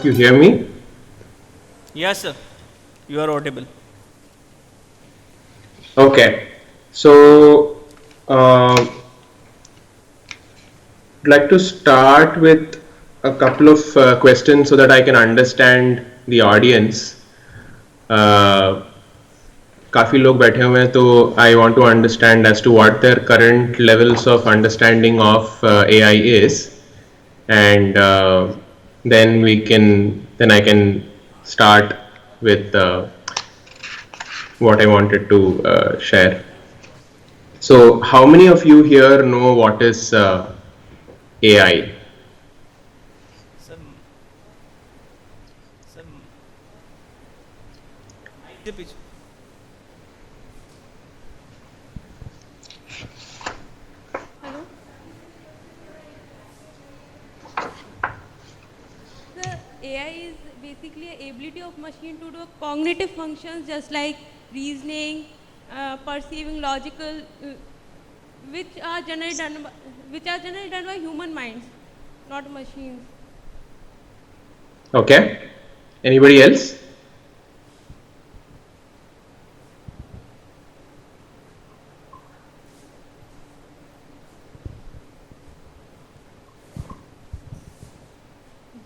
hope you hear me. Yes, sir. You are audible. Okay. So, I'd like to start with a couple of questions so that I can understand the audience. काफ़ी लोग बैठे हुए हैं तो I want to understand as to what their current levels of understanding of AI is, and then I can start with what I wanted to share. So, how many of you here know what is AI? Some the picture. Hello. The AI is basically an ability of machine to do cognitive functions just like reasoning, perceiving, logical, which are generally done by human minds, not machines. Okay. Anybody else?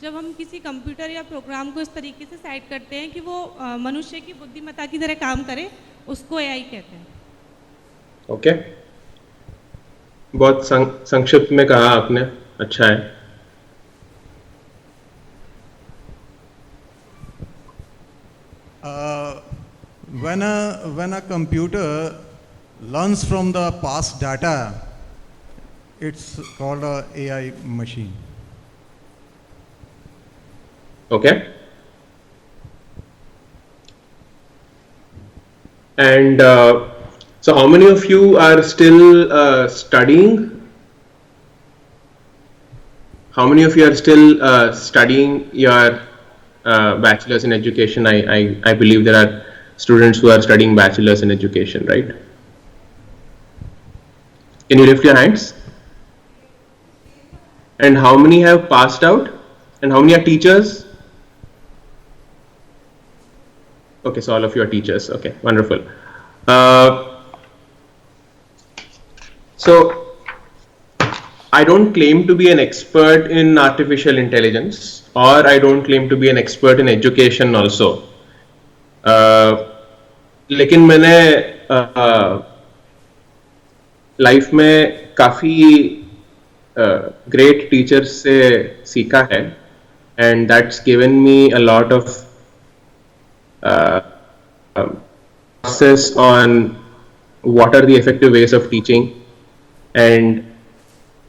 जब हम किसी computer या programme को इस तरीके से set करते हैं कि वो मनुष्य की बुद्धिमत्ता की तरह काम करे, उसको एआई कहते हैं. ओके. बहुत संक्षिप्त में कहा आपने, अच्छा है. When a computer learns from the past data, it's called a AI machine. Okay. And so how many of you are still studying? How many of you are still studying your bachelor's in education? I believe there are students who are studying bachelor's in education, right? Can you lift your hands? And how many have passed out? And how many are teachers? Okay, so all of you are teachers. Okay, wonderful. So I don't claim to be an expert in artificial intelligence, or I don't claim to be an expert in education also. लेकिन मैंने life में काफ़ी great teachers से सीखा है, and that's given me a lot of process on what are the effective ways of teaching. And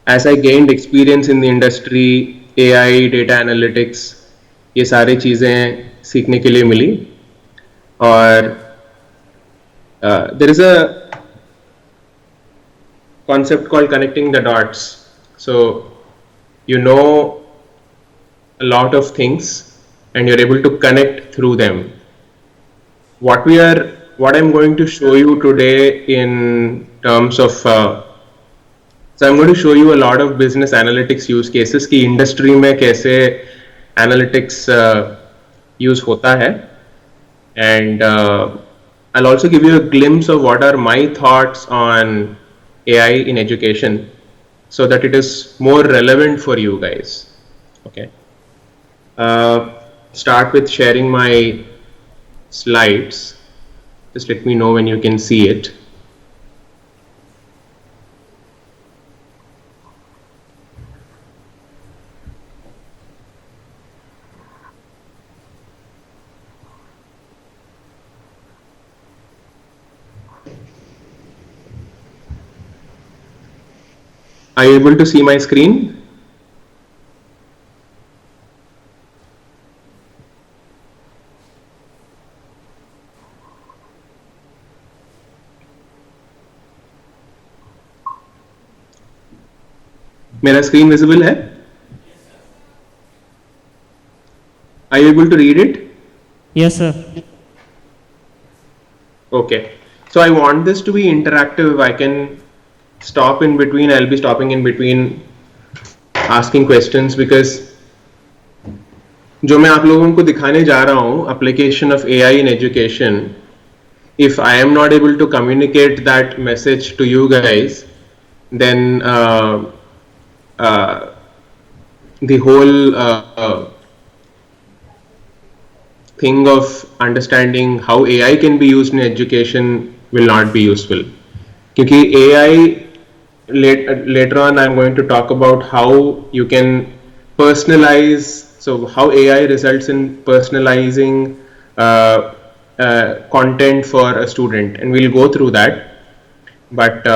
as I gained experience in the industry, AI, data analytics, ये सारी चीज़ें सीखने के लिए मिली. और there is a concept called connecting the dots. So you know a lot of things and you're able to connect through them. What I'm going to show you today in terms of so I'm going to show you a lot of business analytics use cases कि industry में कैसे analytics use होता है, and I'll also give you a glimpse of what are my thoughts on AI in education so that it is more relevant for you guys. Okay. Start with sharing my slides. Just let me know when you can see it. Are you able to see my screen? मेरा screen visible है? Are you able to read it? Yes, sir. Okay. So I want this to be interactive. I can stop in between. I'll be stopping in between asking questions because जो मैं आप लोगों को दिखाने जा रहा हूँ, application of AI in education, if I am not able to communicate that message to you guys, then the whole thing of understanding how AI can be used in education will not be useful. Because AI, later on I'm going to talk about how you can personalize, so how AI results in personalizing content for a student, and we'll go through that. But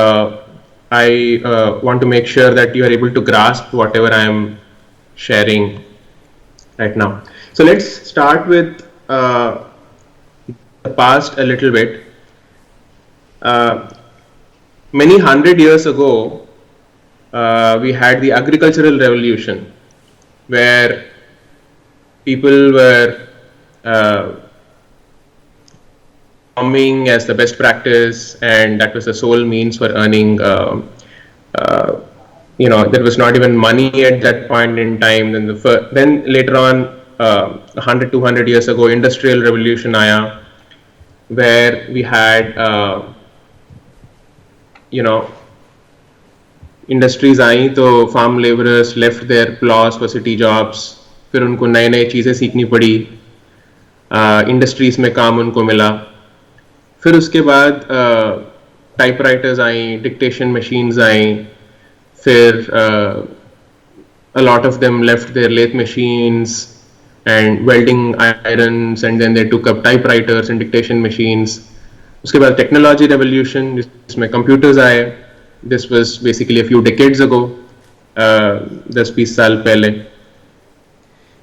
I want to make sure that you are able to grasp whatever I am sharing right now. So let's start with the past a little bit. Many hundred years ago, we had the agricultural revolution, where people were farming as the best practice, and that was the sole means for earning. There was not even money at that point in time. Then later on, 100, 200 years ago, industrial revolution आया, where we had industries आई तो farm labourers left their plots for city jobs, फिर उनको नए नए चीज़ें सीखनी पड़ी, इंडस्ट्रीज में काम उनको मिला. फिर उसके बाद टाइपराइटर्स आई, डिक्टेशन मशीन्स आई, फिर a lot of them left their lathe machines and welding irons, and then they took up typewriters and dictation machines. उसके बाद टेक्नोलॉजी रेवोल्यूशन जिसमें कंप्यूटर्स आए. This was basically a few decades ago, 10-20 साल पहले.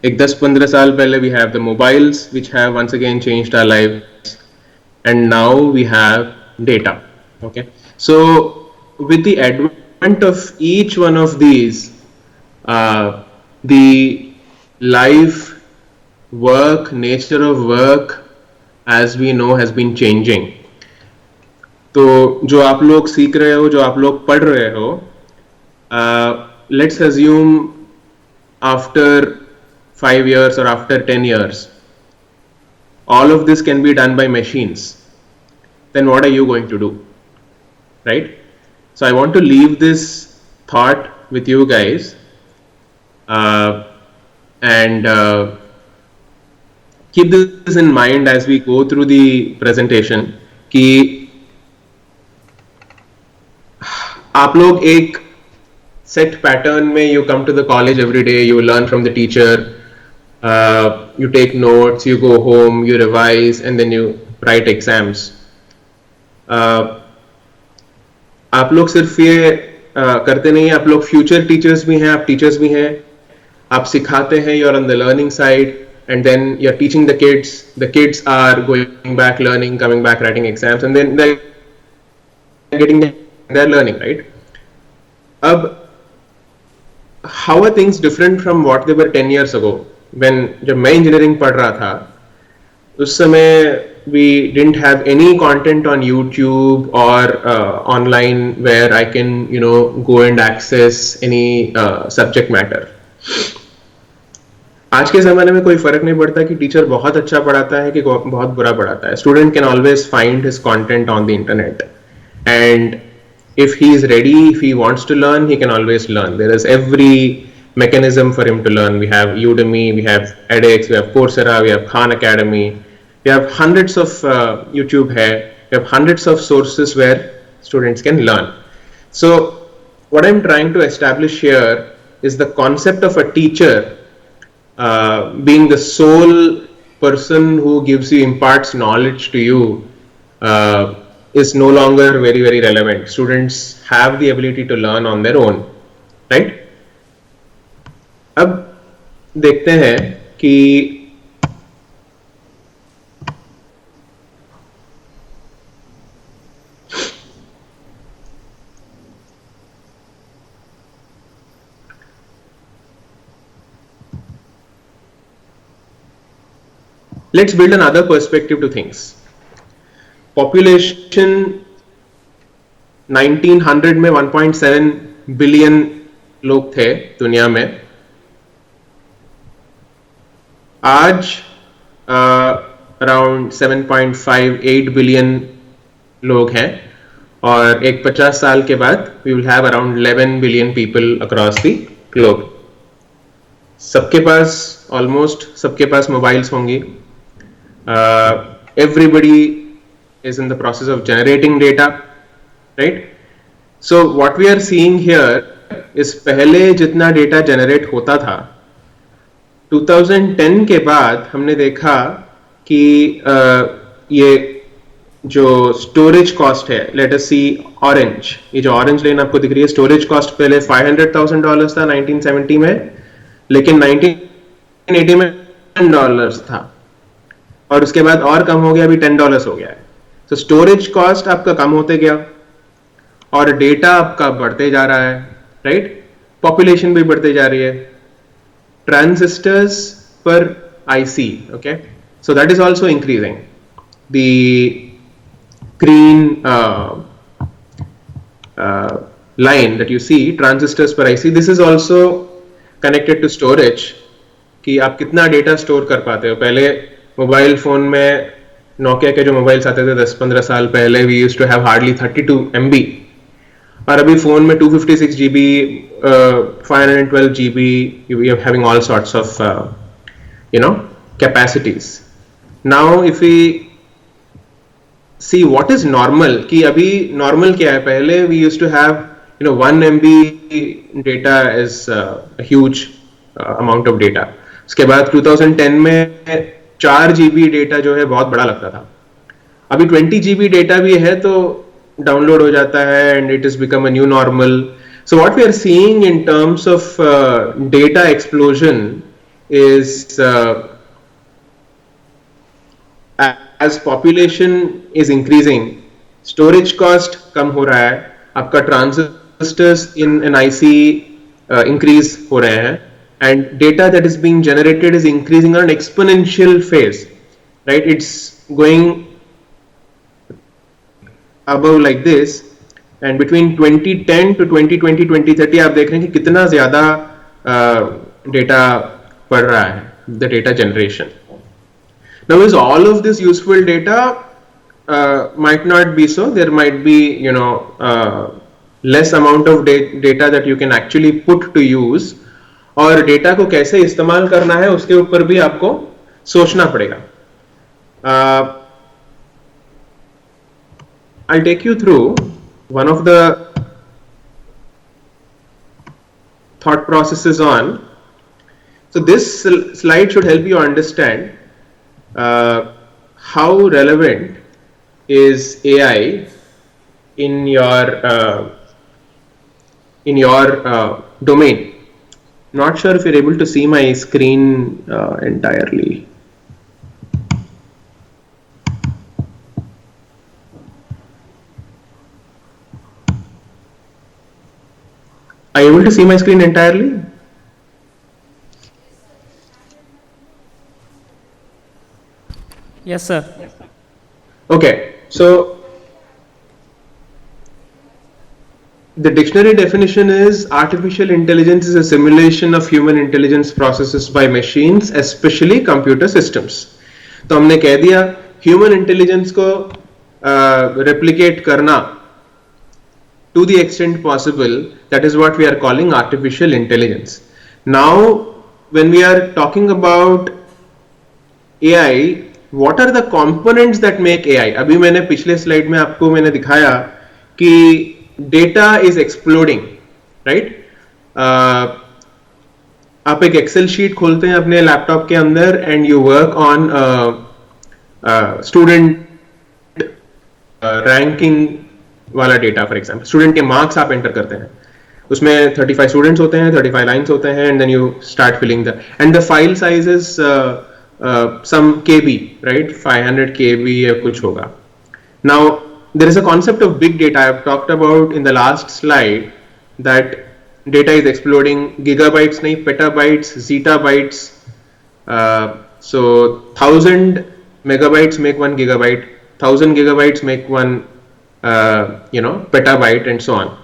एक 10-15 साल पहले we have the mobiles which have once again changed our lives, and now we have data. Okay, so with the advent of each one of these, the life, work, nature of work as we know has been changing. तो जो आप लोग सीख रहे हो, जो आप लोग पढ़ रहे हो, let's assume after 5 years or after 10 years, all of this can be done by machines. Then what are you going to do, right? So I want to leave this thought with you guys, and keep this in mind as we go through the presentation. कि आप लोग एक set pattern में, you come to the college every day, you learn from the teacher, you take notes, you go home, you revise, and then you write exams. आप लोग सिर्फ ये करते नहीं, आप लोग फ्यूचर टीचर्स भी हैं, आप टीचर्स भी हैं, आप सिखाते हैं, you are on the learning side, and then you're teaching the kids are going back learning, coming back writing exams, and then they're learning, right? How are things different from what they were 10 years ago? When जब मैं engineering पढ़ रहा था, उस समय we didn't have any content on YouTube or online where I can go and access any subject matter. आज के ज़माने में कोई फ़र्क नहीं पड़ता कि टीचर बहुत अच्छा पढ़ाता है कि बहुत बुरा पढ़ाता है. Student can always find his content on the internet, and if he is ready, if he wants to learn, he can always learn. There is every mechanism for him to learn. We have Udemy, we have edX, we have Coursera, we have Khan Academy, we have hundreds of YouTube hai, we have hundreds of sources where students can learn. So what I'm trying to establish here is the concept of a teacher being the sole person who gives you, imparts knowledge to you, is no longer very, very relevant. Students have the ability to learn on their own, right? अब देखते हैं कि let's build another perspective to things. Population 1900 में 1.7 billion लोग थे दुनिया में. आज अराउंड 7.58 बिलियन लोग हैं, और एक 50 साल के बाद we will have around 11 billion people across the globe. सबके पास, ऑलमोस्ट सबके पास मोबाइल्स होंगी. Everybody is in the process of generating data, right? So what we are seeing here is पहले जितना डेटा जनरेट होता था, 2010 के बाद हमने देखा कि ये जो स्टोरेज कॉस्ट है, लेट अस सी ऑरेंज, ये जो ऑरेंज लाइन आपको दिख रही है, स्टोरेज कॉस्ट पहले $500,000 था 1970 में, लेकिन 1980 में $10 था, और उसके बाद और कम हो गया, अभी $10 हो गया है. तो स्टोरेज कॉस्ट आपका कम होते गया और डेटा आपका बढ़ते जा रहा है, राइट? पॉपुलेशन भी बढ़ते जा रही है. ट्रांजिस्टर्स पर IC, okay, so that is also increasing. The green line that you see, transistors per IC, this is also connected to storage, कि आप कितना डेटा स्टोर कर पाते हो. पहले मोबाइल फोन में, नोकिया के जो मोबाइल्स आते थे 10-15 साल पहले, we used to have hardly 32 MB, और अभी फोन में 256 GB, 512 GB, you are having all sorts of capacities. Now if we see what is normal, कि अभी normal क्या है, पहले we used to have 1 MB data is a huge amount of data. उसके बाद 2010 में 4 GB डेटा जो है बहुत बड़ा लगता था. अभी 20 GB डेटा भी है तो डाउनलोड हो जाता है, and it is become a new normal. So what we are seeing in terms of data explosion is, as population is increasing, storage cost कम हो रहा है, आपका ट्रांजिस्टर्स इन IC इंक्रीज हो रहे हैं, and data that is being generated is increasing on an exponential phase, right? It's going above like this, and between 2010 to 2020 2030 आप देख रहे हैं कि कितना ज्यादा डेटा बढ़ रहा है, the data generation. Now is all of this useful data? Might not be so. There might be less amount of data that you can actually put to use, और डेटा को कैसे इस्तेमाल करना है उसके ऊपर भी आपको सोचना पड़ेगा. I'll take you through one of the thought processes on. So this slide should help you understand how relevant is AI in your domain. Not sure if you're able to see my screen entirely. Are you able to see my screen entirely? Yes, sir. Okay, so the dictionary definition is artificial intelligence is a simulation of human intelligence processes by machines, especially computer systems. तो हमने कह दिया human intelligence को replicate करना to the extent possible, that is what we are calling artificial intelligence. Now when we are talking about AI, what are the components that make AI? अभी मैंने पिछले slide में आपको मैंने दिखाया कि डेटा इज एक्सप्लोडिंग, राइट? आप एक एक्सेल शीट खोलते हैं अपने लैपटॉप के अंदर and you work on student ranking वाला डेटा. फॉर एग्जांपल स्टूडेंट के मार्क्स आप एंटर करते हैं, उसमें 35 स्टूडेंट्स होते हैं, 35 लाइन्स होते हैं, and then you start filling the, and the file size is some KB, right? 500 KB या कुछ होगा. Now there is a concept of big data. I have talked about in the last slide that data is exploding, gigabytes नहीं, petabytes, zettabytes. So 1000 megabytes make 1 gigabyte, 1000 gigabytes make 1 petabyte, and so on.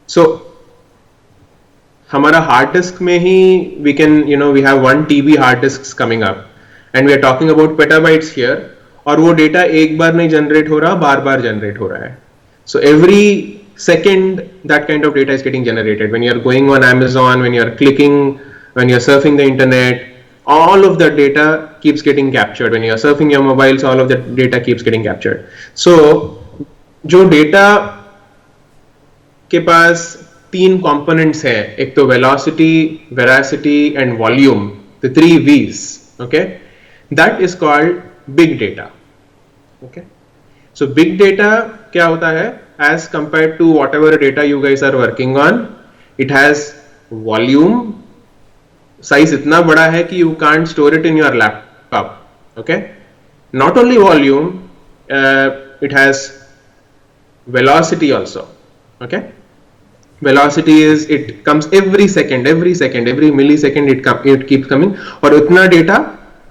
So हमारा hard disk में ही we can we have 1 TB hard disk coming up and we are talking about petabytes here, और वो data एक बार नहीं generate हो रहा, बार बार generate हो रहा है. So every second that kind of data is getting generated. When you are going on Amazon, when you are clicking, when you are surfing the internet, all of that data keeps getting captured. When you are surfing your mobiles, all of that data keeps getting captured. So जो data के पास 3 components है, एक तो velocity, veracity and volume, the 3 V's, okay, that is called big data. Okay, so big data क्या होता है? As compared to whatever data you guys are working on, it has volume, size इतना बड़ा है कि you can't store it in your laptop. Okay, not only volume, it has velocity also. Okay, velocity is it comes every second, every millisecond it keeps coming, और उतना data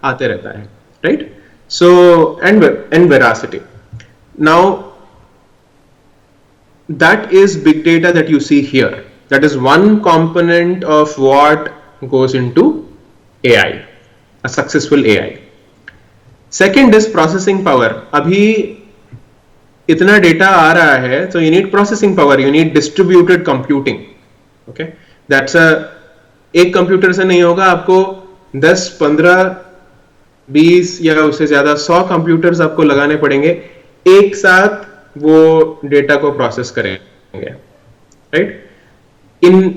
आते रहता है, right? So and veracity. Now that is big data that you see here. That is one component of what goes into AI, a successful AI. Second is processing power. अभी इतना data आ रहा है, so you need processing power, you need distributed computing. Okay, that's एक computer से नहीं होगा, आपको 10, 15, 20 या उससे ज्यादा 100 कंप्यूटर्स आपको लगाने पड़ेंगे, एक साथ वो डेटा को प्रोसेस करेंगे, right? In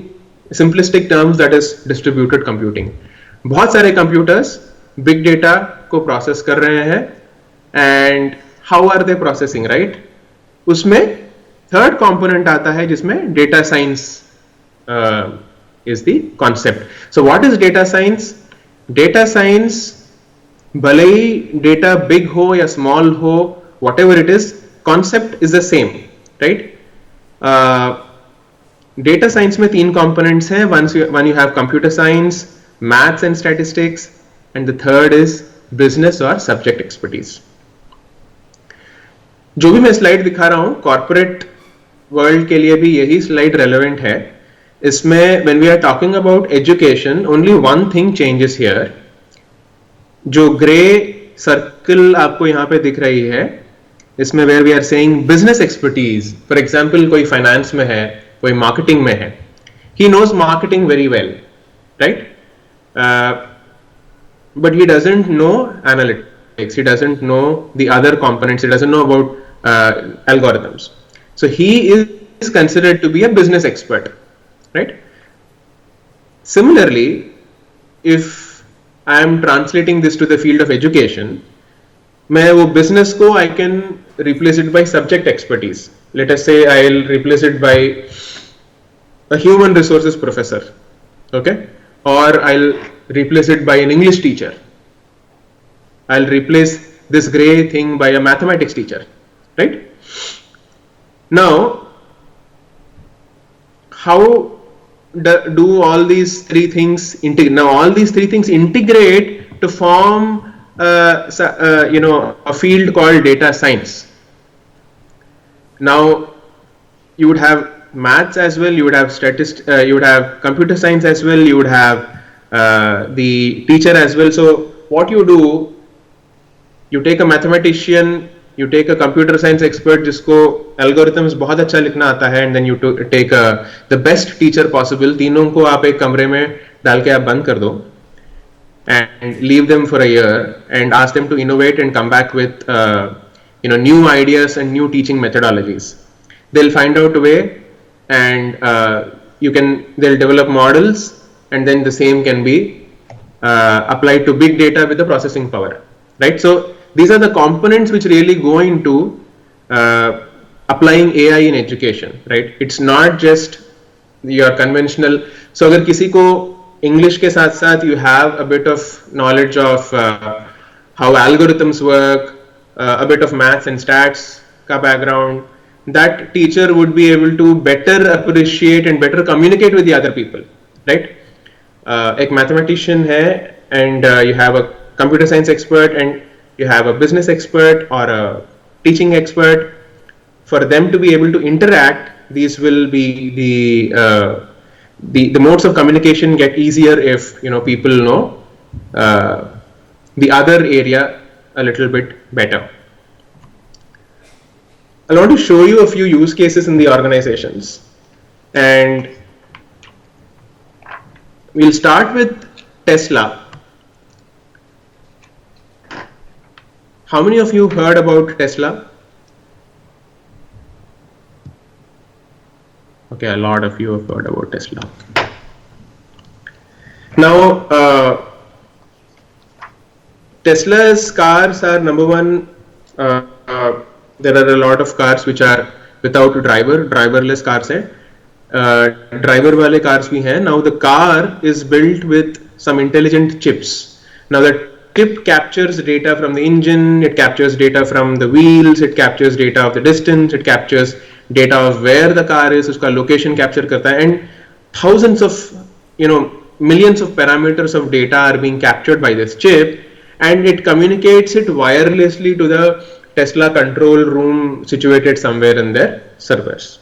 simplistic terms that is distributed computing. बहुत सारे कंप्यूटर्स बिग डेटा को प्रोसेस कर रहे हैं, and how are they processing, right? उसमें थर्ड कंपोनेंट आता है जिसमें data science is the concept. So what is data science? Data science भले ही डेटा बिग हो या स्मॉल हो, whatever it is, concept is the same, right? Data science में 3 components हैं. One you have computer science, maths and statistics, and the third is business or subject expertise. जो भी मैं स्लाइड दिखा रहा हूं, कॉर्पोरेट वर्ल्ड के लिए भी यही स्लाइड रेलेवेंट है. इसमें when we are talking about education, only one thing changes here. जो ग्रे सर्कल आपको यहां पे दिख रही है, इसमें where we are saying business expertise. For example कोई फाइनेंस में है, कोई मार्केटिंग में है, he knows marketing very well, right? But he doesn't know analytics, he doesn't know the other components, he doesn't know about algorithms. So he is considered to be a business expert, right? Similarly, if I am translating this to the field of education, मैं वो business को I can replace it by subject expertise. Let us say I'll replace it by a human resources professor, okay? Or I'll replace it by an English teacher. I'll replace this gray thing by a mathematics teacher, right? Now, how do all these 3 things integrate? Now all these 3 things integrate to form a field called data science. Now you would have maths as well, you would have you would have computer science as well, you would have the teacher as well. So what you do, you take a mathematician, you take a computer science expert जिसको algorithms बहुत अच्छा लिखना आता है, and then you take the best teacher possible. तीनों को आप एक कमरे में डाल के आप बंद कर दो and leave them for a year and ask them to innovate and come back with new ideas and new teaching methodologies. They'll find out a way, and they'll develop models, and then the same can be applied to big data with the processing power, right? So these are the components which really go into applying AI in education, right? It's not just your conventional. So अगर किसी को English के साथ साथ you have a bit of knowledge of how algorithms work, a bit of maths and stats का background, that teacher would be able to better appreciate and better communicate with the other people, right? एक mathematician है, and you have a computer science expert, and you have a business expert or a teaching expert. For them to be able to interact, these will be the modes of communication get easier if people know the other area a little bit better. I want to show you a few use cases in the organizations, and we'll start with Tesla. How many of you heard about Tesla? Okay, a lot of you have heard about Tesla. Now, Tesla's cars are number one. There are a lot of cars which are without a driver, driverless cars hai. Driver wale cars bhi hain. Now the car is built with some intelligent chips. Now the chip captures data from the engine, it captures data from the wheels, it captures data of the distance, it captures data of where the car is, uska location capture karta hai, and thousands of, millions of parameters of data are being captured by this chip, and it communicates it wirelessly to the Tesla control room situated somewhere in their servers.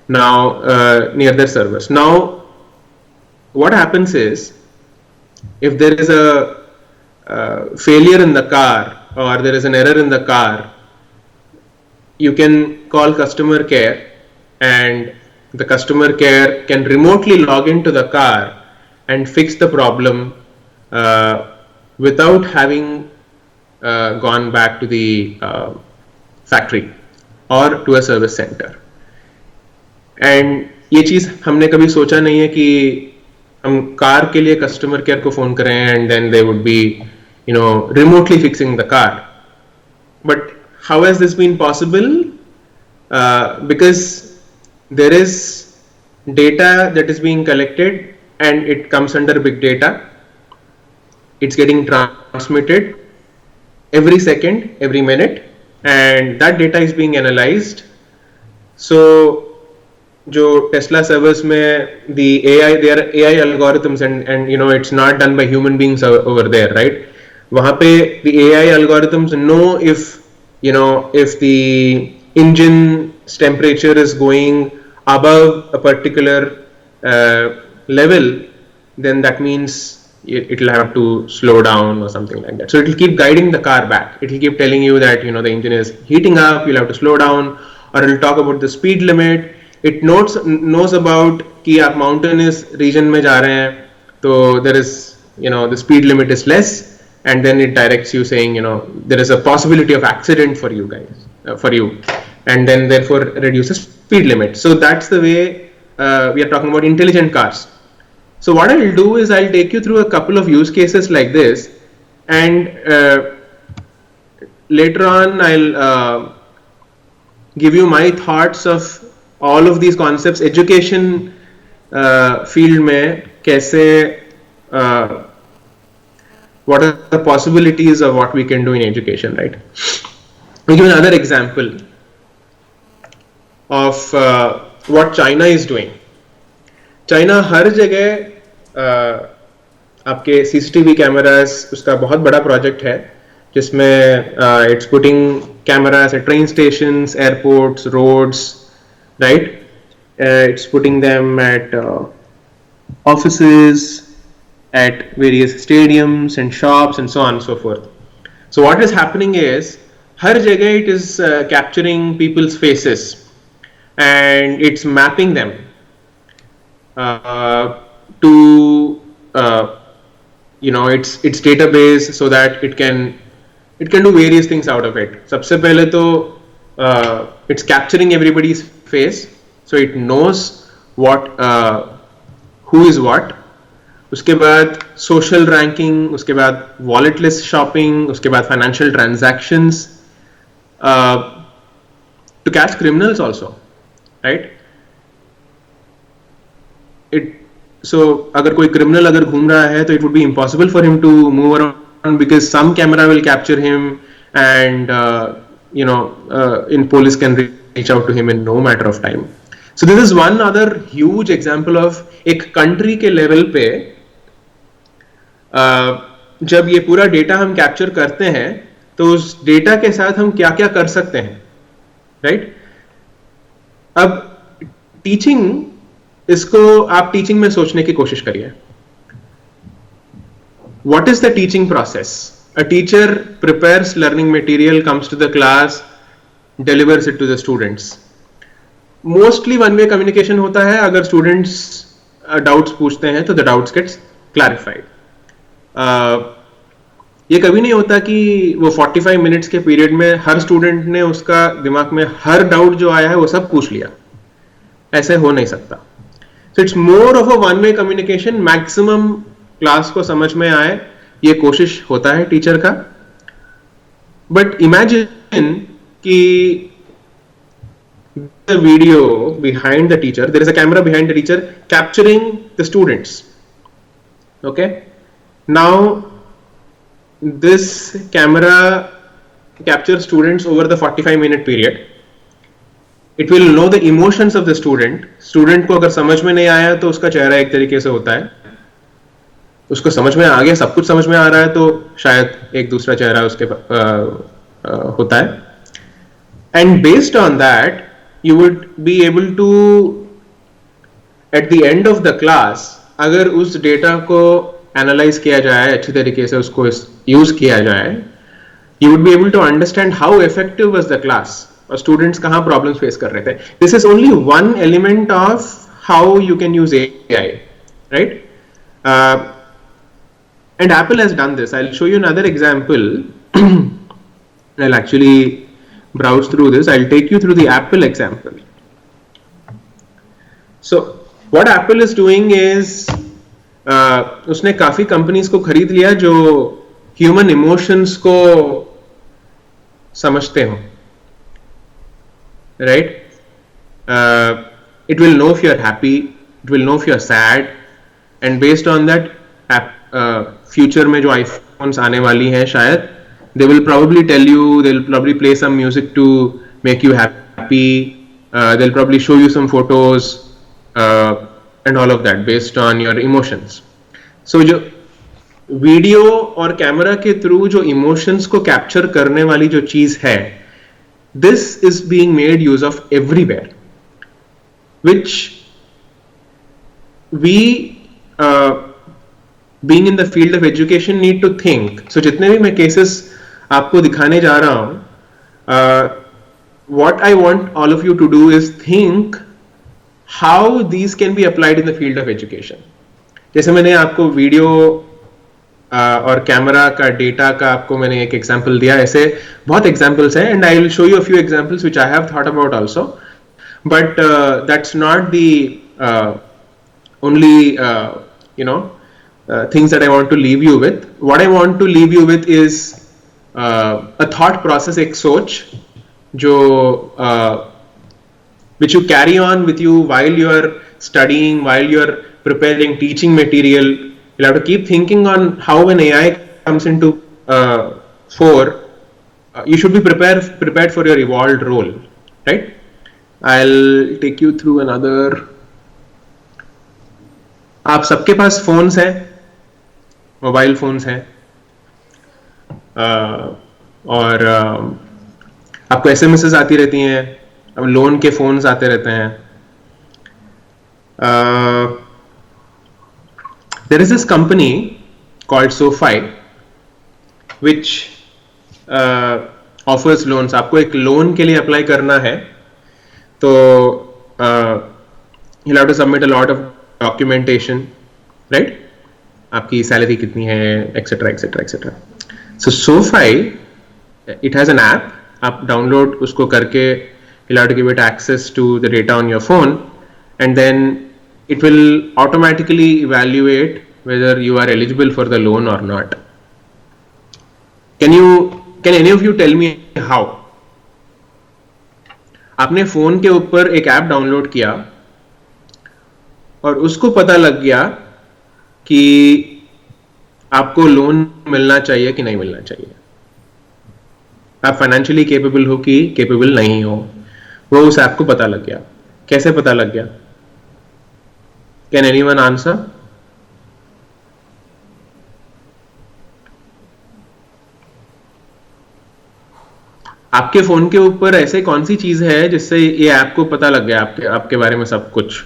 Now, near their servers. Now, what happens is, if there is a failure in the car or there is an error in the car, you can call customer care, and the customer care can remotely log into the car and fix the problem without having gone back to the factory or to a service center. And ये चीज़ हमने कभी सोचा नहीं है कि हम car के लिए कस्टमर केयर को फोन करें and then they would be remotely fixing the car. But how has this been possible? Because there is data that is being collected and it comes under big data. It's getting transmitted every second, every minute, and that data is being analyzed. So जो Tesla servers में the AI, there are AI algorithms and it's not done by human beings over there, right? वहाँ पे the AI algorithms know if the engine's temperature is going above a particular level, then that means it will have to slow down or something like that. So it will keep guiding the car back. It will keep telling you that the engine is heating up, you'll have to slow down, or it will talk about the speed limit. It knows about कि आप mountainous region में जा रहे हैं, तो there is the speed limit is less, and then it directs you saying there is a possibility of accident for you guys, and then therefore reduces speed limit. So that's the way we are talking about intelligent cars. So what I will do is I'll take you through a couple of use cases like this, and later on I'll give you my thoughts of all of these concepts. Education field में कैसे what are the possibilities of what we can do in education, right? I'll give another example of what China is doing. China हर जगह आपके CCTV cameras, उसका बहुत बड़ा project है जिसमें it's putting cameras at train stations, airports, roads, right? It's putting them at offices, at various stadiums and shops and so on and so forth. So what is happening is हर जगह it is capturing people's faces and it's mapping them to its database so that it can do various things out of it. सबसे पहले तो it's capturing everybody's face, so it knows what who is what. उसके बाद social ranking, उसके बाद walletless shopping, उसके बाद financial transactions, to catch criminals also, right? So अगर कोई criminal अगर घूम रहा है तो it would be impossible for him to move around because some camera will capture him and in police can reach out to him in no matter of time. So this is one other huge example of एक country के level पे जब ये पूरा data हम capture करते हैं तो उस डेटा के साथ हम क्या क्या कर सकते हैं, राइट? अब टीचिंग इसको आप टीचिंग में सोचने की कोशिश करिए. What is the teaching process? A teacher prepares learning material, comes to the class, delivers it to the students. Mostly one way communication होता है. अगर students doubts पूछते हैं तो the doubts gets clarified. ये कभी नहीं होता कि वो 45 मिनट्स के पीरियड में हर स्टूडेंट ने उसका दिमाग में हर डाउट जो आया है वो सब पूछ लिया. ऐसे हो नहीं सकता. So it's more of a one way communication. Maximum class को समझ में आए ये कोशिश होता है टीचर का. बट इमेजिन कि the video behind the teacher, there is a camera behind the teacher capturing the students. Okay, now this camera captures students over the 45-minute period. It will know the emotions of the student. Student को अगर समझ में नहीं आया तो उसका चेहरा एक तरीके से होता है. उसको समझ में आ गया, सब कुछ समझ में आ रहा है तो शायद एक दूसरा चेहरा उसके होता है. And based on that, you would be able to, at the end of the class, अगर उस डेटा को एनालाइज किया जाए, अच्छी तरीके से उसको यूज किया जाए, you would be able to understand how effective was the class और students कहाँ problems face कर रहे थे. This is only one element of how you can use AI, right? And Apple has done this. I'll show you another example. I'll actually browse through this. I'll take you through the Apple example. So what Apple is doing is उसने काफी companies को खरीद लिया जो human emotions को समझते हो, right? It will know if you are happy, it will know if you are sad, and based on that, future में जो iPhones आने वाली हैं शायद, they will probably tell you, they'll probably play some music to make you happy, they'll probably show you some photos and all of that based on your emotions. So जो video और camera के through जो emotions को capture करने वाली जो चीज है, this is being made use of everywhere, which we being in the field of education need to think. So जितने भी मैं cases आपको दिखाने जा रहा हूं, what I want all of you to do is think how these can be applied in the field of education. जैसे मैंने आपको वीडियो और कैमरा का डेटा का आपको मैंने एक एग्जांपल दिया, ऐसे बहुत एग्जांपल्स हैं, and I will show you a few examples which I have thought about also, but that's not the only things that I want to leave you with. What I want to leave you with is a thought process, एक सोच जो which you carry on with you while you are studying, while you are preparing teaching material. You'll have to keep thinking on how when AI comes into fore, you should be prepared for your evolved role, right? I'll take you through another. आप सबके पास phones हैं, mobile phones हैं, और आपको एसएमएसेस आती रहती हैं, अब लोन के फोन्स आते रहते हैं. There is this company called SoFi which offers loans. आपको एक लोन के लिए अप्लाई करना है तो you'll have to submit a lot of documentation, right? आपकी सैलरी कितनी है, etc etc etc. So SoFi, it has an app. आप डाउनलोड उसको करके you'll have to give it access to the data on your phone, and then it will automatically evaluate whether you are eligible for the loan or not. Can any of you tell me how? आपने phone के ऊपर एक app download किया और उसको पता लग गया कि आपको लोन मिलना चाहिए कि नहीं मिलना चाहिए, आप फाइनेंशियली केपेबल हो कि केपेबल नहीं हो, वो उस ऐप को पता लग गया. कैसे पता लग गया? Can anyone answer? आपके फोन के ऊपर ऐसे कौन सी चीज है जिससे ये ऐप को पता लग गया आपके बारे में सब कुछ?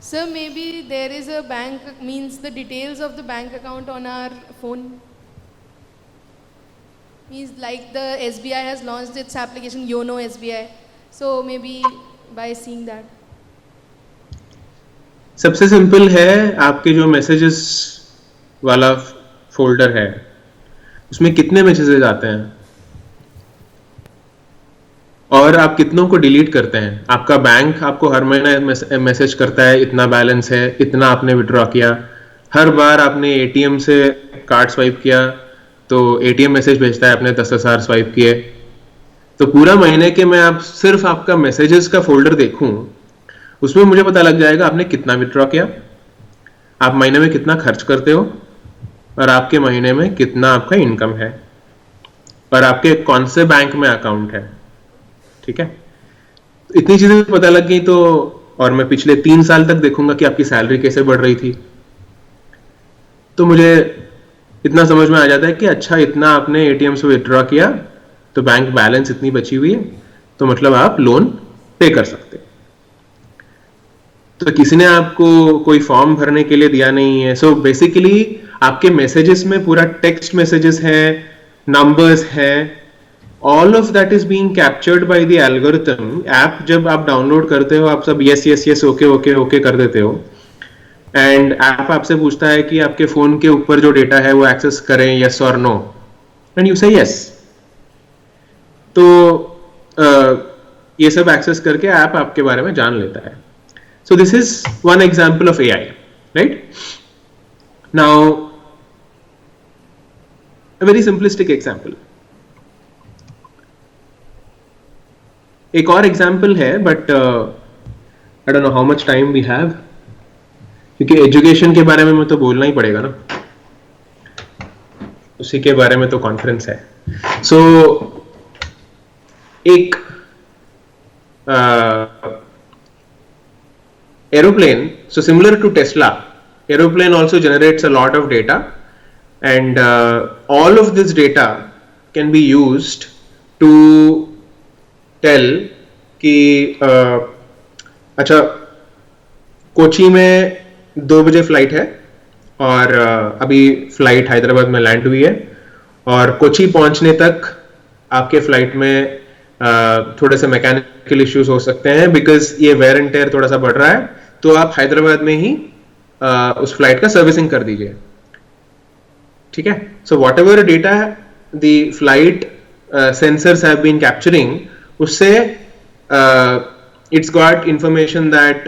Sir, maybe there is a bank, means the details of the bank account on our phone. Means like the SBI has launched its application YONO SBI. So maybe by seeing that. सबसे simple है, आपके जो messages वाला folder है उसमें कितने messages आते हैं और आप कितनों को डिलीट करते हैं. आपका बैंक आपको हर महीने मैसेज करता है इतना बैलेंस है, इतना आपने विड्रॉ किया. हर बार आपने एटीएम से कार्ड स्वाइप किया तो एटीएम मैसेज भेजता है आपने 10,000 स्वाइप किए. तो पूरा महीने के मैं आप सिर्फ आपका मैसेजेस का फोल्डर देखूं, उसमें मुझे पता लग जाएगा आपने कितना विड्रॉ किया, आप महीने में कितना खर्च करते हो और आपके महीने में कितना आपका इनकम है और आपके कौन से बैंक में अकाउंट है. ठीक है, इतनी चीजें पता लग गई तो, और मैं पिछले 3 साल तक देखूंगा कि आपकी सैलरी कैसे बढ़ रही थी, तो मुझे इतना समझ में आ जाता है कि अच्छा इतना आपने एटीएम से विड्रॉ किया तो बैंक बैलेंस इतनी बची हुई है, तो मतलब आप लोन पे कर सकते. तो किसी ने आपको कोई फॉर्म भरने के लिए दिया नहीं है. सो बेसिकली आपके मैसेजेस में पूरा टेक्स्ट मैसेजेस है, नंबर्स है, all of that is being captured by the algorithm. App जब आप डाउनलोड करते हो आप सब yes yes yes okay okay okay कर देते हो एंड ऐप आपसे पूछता है कि आपके फोन के ऊपर जो डेटा है वो एक्सेस करें yes or no and you से yes. तो ये सब एक्सेस करके ऐप आपके बारे में जान लेता है. So this is one example of AI, right? Now a very simplistic example. एक और एग्जाम्पल है but I don't know how much time we have, क्योंकि एजुकेशन के बारे में मैं तो बोलना ही पड़ेगा ना, उसी के बारे में तो कॉन्फ्रेंस है. सो एक aeroplane, so similar to Tesla, aeroplane also generates a lot of data and all of this data can be used to tell कि अच्छा कोची में 2 बजे फ्लाइट है और अभी फ्लाइट हैदराबाद में लैंड हुई है और कोची पहुंचने तक आपके फ्लाइट में थोड़े से मैकेनिकल इश्यूज हो सकते हैं बिकॉज ये वेयर एंड टेयर थोड़ा सा बढ़ रहा है, तो आप हैदराबाद में ही उस फ्लाइट का सर्विसिंग कर दीजिए. ठीक है, so whatever data the flight sensors have been capturing, उससे it's got information that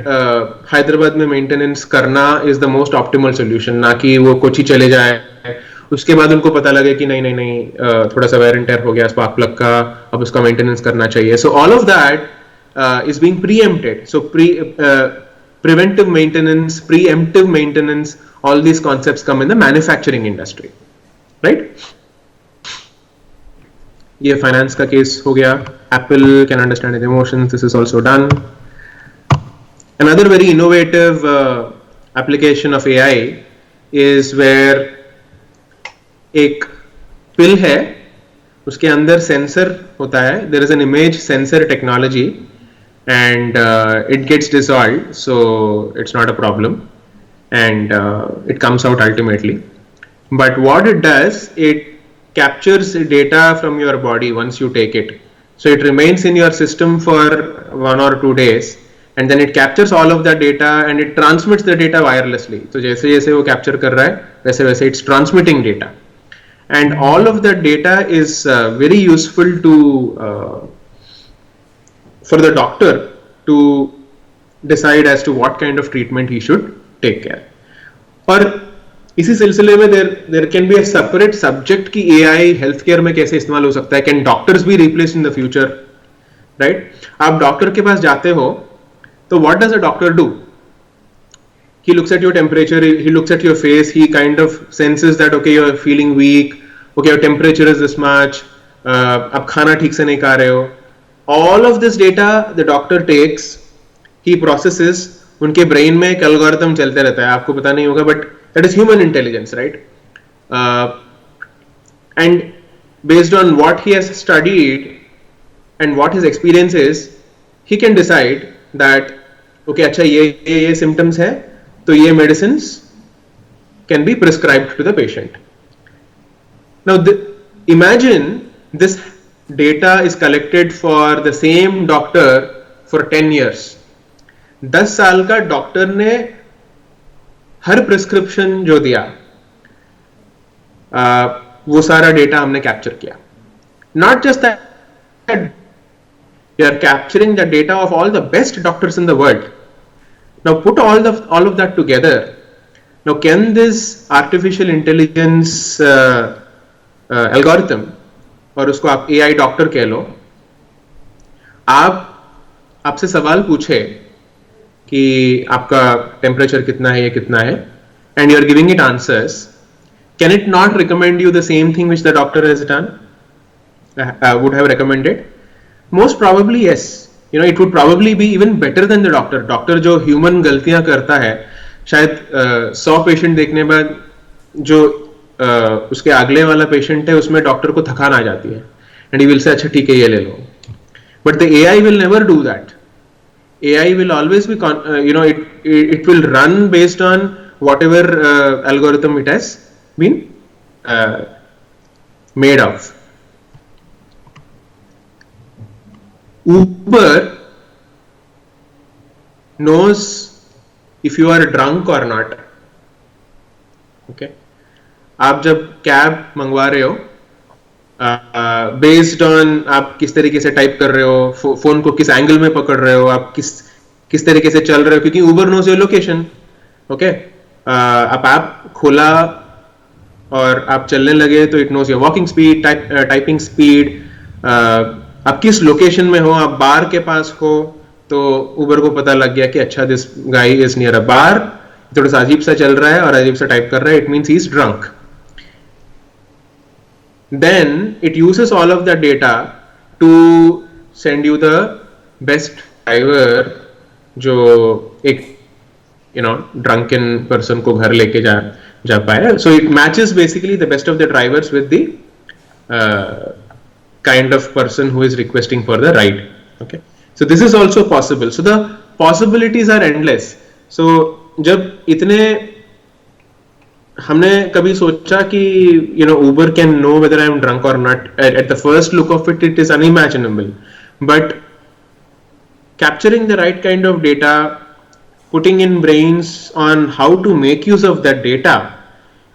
Hyderabad में मेंटेनेंस करना is the most optimal solution, ना कि वो कोची चले जाए उसके बाद उनको पता लगे कि नहीं नहीं नहीं थोड़ा सा वेयर एंड टेयर हो गया स्पार्क प्लग का, अब उसका मेंटेनेंस करना चाहिए. So all of that is being preempted. So preventive maintenance, preemptive maintenance, all these concepts come in the manufacturing industry, right? ये फाइनेंस का केस हो गया. Apple can understand the emotions, this is also done. Another very innovative application of AI is where एक पिल है, उसके अंदर sensor होता है. There is an image sensor technology and it gets dissolved, so it's not a problem and it comes out ultimately. But what it does, it captures data from your body once you take it, so it remains in your system for 1 or 2 days and then it captures all of that data and it transmits the data wirelessly. So जैसे जैसे वो capture कर रहा है वैसे वैसे it's transmitting data and all of that data is very useful to for the doctor to decide as to what kind of treatment he should take care. और इसी सिलसिले में there can be a separate subject कि AI healthcare में कैसे इस्तेमाल हो सकता है. Can doctors be replaced in the future? Right? आप डॉक्टर के पास जाते हो तो what does a doctor do? He looks at your temperature, he looks at your face, he kind of senses that okay you are feeling weak, okay your temperature is this much, आप खाना ठीक से नहीं खा रहे हो. All of this data the doctor takes, he processes, उनके brain में एक एल्गोरिथम चलते रहता है, आपको पता नहीं होगा but that is human intelligence, right? And based on what he has studied and what his experience is, he can decide that okay अच्छा ये सिम्टम्स है तो ये medicine can be prescribed to the patient. Now imagine this data is collected for the same doctor for 10 years. 10 साल का doctor ने हर prescription जो दिया वो सारा डेटा हमने कैप्चर किया. Not just that, we are capturing the data of all the best doctors in the world. Now put all of that together. Now, can this artificial intelligence algorithm, और उसको आप AI doctor कह लो, आपसे सवाल पूछे कि आपका टेम्परेचर कितना है, ये कितना है, and you are giving it answers, can it not recommend you the same thing which the doctor has done, would have recommended? Most probably yes. You know, it would probably be even better than the doctor. Doctor जो human गलतियां करता है, शायद 100 patient देखने बाद जो उसके अगले वाला पेशेंट है उसमें डॉक्टर को थकान आ जाती है एंड ही विल से अच्छा ठीक है ये ले लो. But the AI will never do that. AI will always be it will run based on whatever algorithm it has been made of. Uber knows if you are drunk or not. Okay, आप जब cab मंगवा रहे हो based on आप किस तरीके से type कर रहे हो, फोन को किस एंगल में पकड़ रहे हो, आप किस तरीके से चल रहे हो, क्योंकि Uber knows your location. Okay, आप ऐप खोला और आप चलने लगे तो it knows your walking speed, typing speed, आप किस लोकेशन में हो, आप बार के पास हो तो उबर को पता लग गया कि अच्छा this guy is near a bar, थोड़ा सा अजीब सा चल रहा है और अजीब सा टाइप कर रहा है, it means he is drunk. Then it uses all of that data to send you the best driver जो एक ड्रंकन पर्सन को घर लेके जा पाए. So it matches basically the best of the drivers with the kind of person who is requesting for the ride. Okay, so this is also possible. So the possibilities are endless. So जब इतने हमने कभी सोचा कि Uber can know whether I am drunk or not. At the first look of it, it is unimaginable. But capturing the right kind of data, putting in brains on how to make use of that data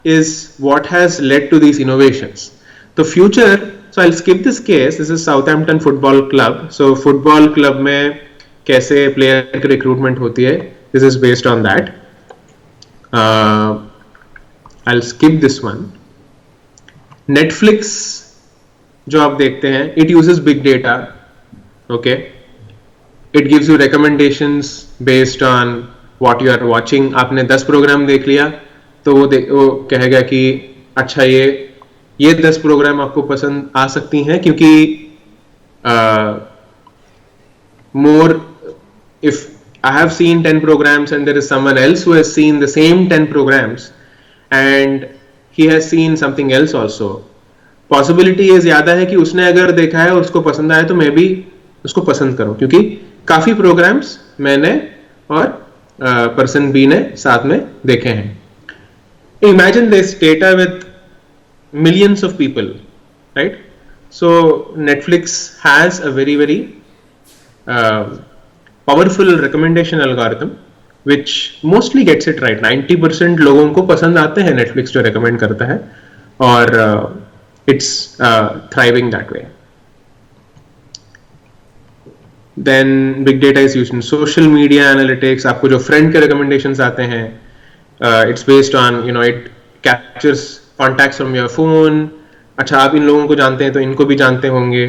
is what has led to these innovations. The future. So I'll skip this case. This is Southampton Football Club. So football club में कैसे player की recruitment होती है? This is based on that. I'll skip this one. Netflix जो आप देखते हैं, it uses big data. Okay, it gives you recommendations based on what you are watching. आपने 10 प्रोग्राम देख लिया तो वो कहेगा कि अच्छा ये 10 प्रोग्राम आपको पसंद आ सकती हैं क्योंकि more if I have seen 10 programs and there is someone else who has seen the same 10 programs and he has seen something else also, possibility ये ज्यादा है कि उसने अगर देखा है और उसको पसंद आया तो मैं भी उसको पसंद करूं क्योंकि काफी प्रोग्राम्स मैंने और पर्सन बी ने साथ में देखे हैं. Imagine this data with millions of people, right? So Netflix has a very very powerful recommendation algorithm which mostly gets it right. 90% लोगों को पसंद आते हैं Netflix जो recommend करता है और it's thriving that way. Then big data is used in social media analytics. आपको जो friend के recommendations आते हैं, it's based on it captures contacts from your phone. अच्छा आप इन लोगों को जानते हैं तो इनको भी जानते होंगे.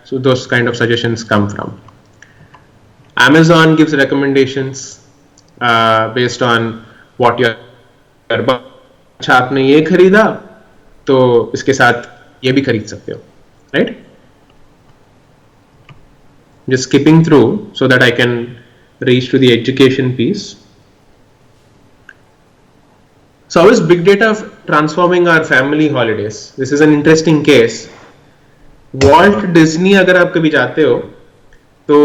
So those kind of suggestions come from. Amazon gives recommendations based on what you are. अच्छा आपने ये खरीदा तो इसके साथ ये भी खरीद सकते हो, right? Just skipping through so that I can reach to the education piece. So how is big data transforming our family holidays? This is an interesting case. Walt Disney अगर आप कभी जाते हो तो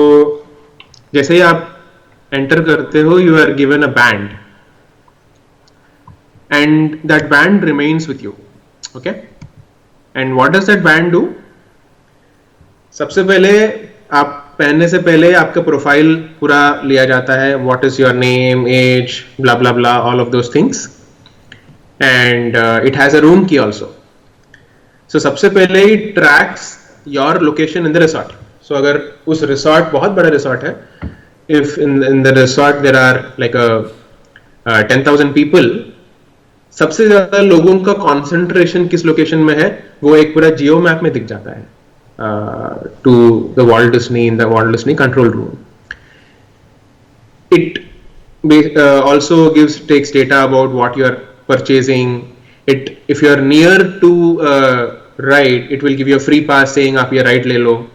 जैसे ही आप enter करते हो, you are given a band, and that band remains with you. Okay, and what does that band do? सबसे पहले आप पहनने से पहले आपका प्रोफाइल पूरा लिया जाता है, what is your name, age, blah blah blah, all of those things, and it has a room key also. So सबसे पहले it tracks your location in the resort. So अगर उस resort बहुत बड़ा resort है, if in the resort there are like a 10,000 people, सबसे ज्यादा लोगों का concentration किस location में है वो एक पूरा जियो मैप में दिख जाता है to the Walt Disney in the Walt Disney control room. It also takes data about what you are purchasing. If you are near to ride, it will give you a free pass saying आप ये ride ले लो,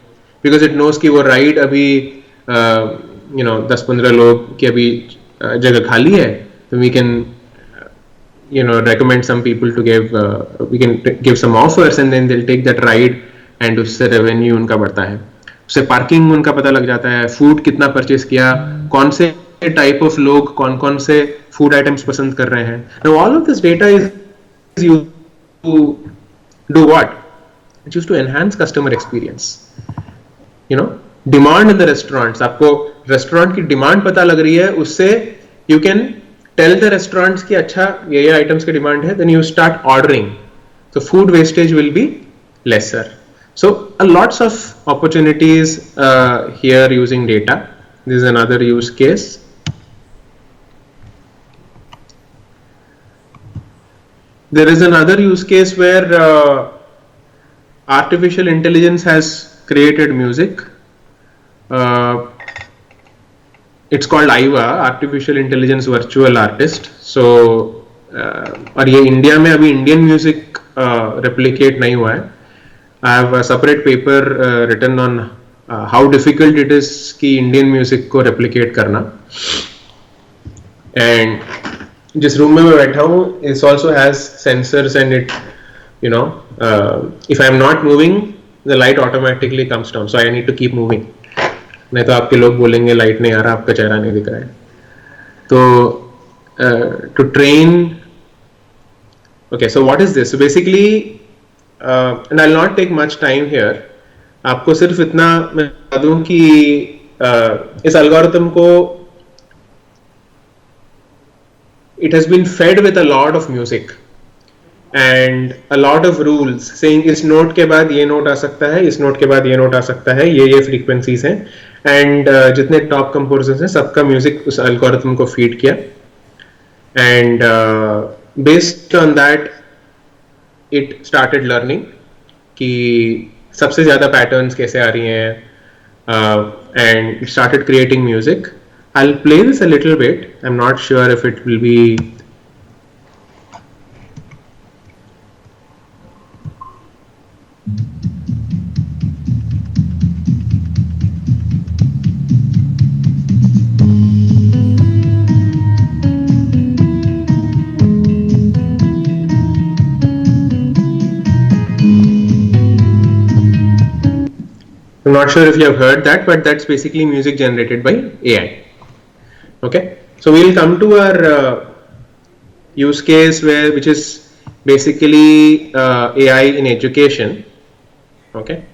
because it knows कि वो ride अभी 10-15 लोग की अभी जगह खाली है, तो we can recommend some people to we can give some offers, and then they'll take that ride, and उससे रेवेन्यू उनका बढ़ता है, उससे पार्किंग उनका पता लग जाता है, फूड कितना परचेस किया, कौन से टाइप ऑफ लोग कौन कौन से फूड आइटम्स पसंद कर रहे हैं. Now all of this data is used to do what? It's used to enhance customer experience. Demand in the restaurants, आपको रेस्टोरेंट की डिमांड पता लग रही है, उससे you can tell the restaurants की अच्छा ये आइटम्स की डिमांड है, then you start ordering, so food wastage will be lesser. So a lots of opportunities here using data. This is another use case. There is another use case where artificial intelligence has created music. It's called AIVA, Artificial Intelligence Virtual Artist. So और ये India में अभी Indian music replicate नहीं हुआ है. I have a separate paper written on how difficult it is कि Indian music को replicate करना. एंड जिस रूम में मैं बैठा हूँ, it also has sensors, and it if I am not moving, the light automatically comes down, so I need to keep moving. नहीं तो आपके लोग बोलेंगे लाइट नहीं आ रहा, आपका चेहरा नहीं दिख रहा है. तो to train, okay, so what is this? So basically, and I'll not take much time here. आपको सिर्फ इतना मैं बता दूं कि इस एल्गोरिथम को it has been fed with a lot of music and a lot of rules saying इस नोट के बाद ये नोट आ सकता है, इस नोट के बाद ये नोट आ सकता है, ये फ्रीक्वेंसीज हैं, एंड जितने टॉप कंपोजर्स हैं सबका म्यूजिक उस एल्गोरिथम को फीड किया, and based on that it started learning कि सबसे ज़्यादा patterns कैसे आ रही हैं, and it started creating music. I'll play this a little bit. I'm not sure if it will be. I'm not sure if you have heard that, but that's basically music generated by AI. Okay, so we'll come to our use case which is basically AI in education. Okay,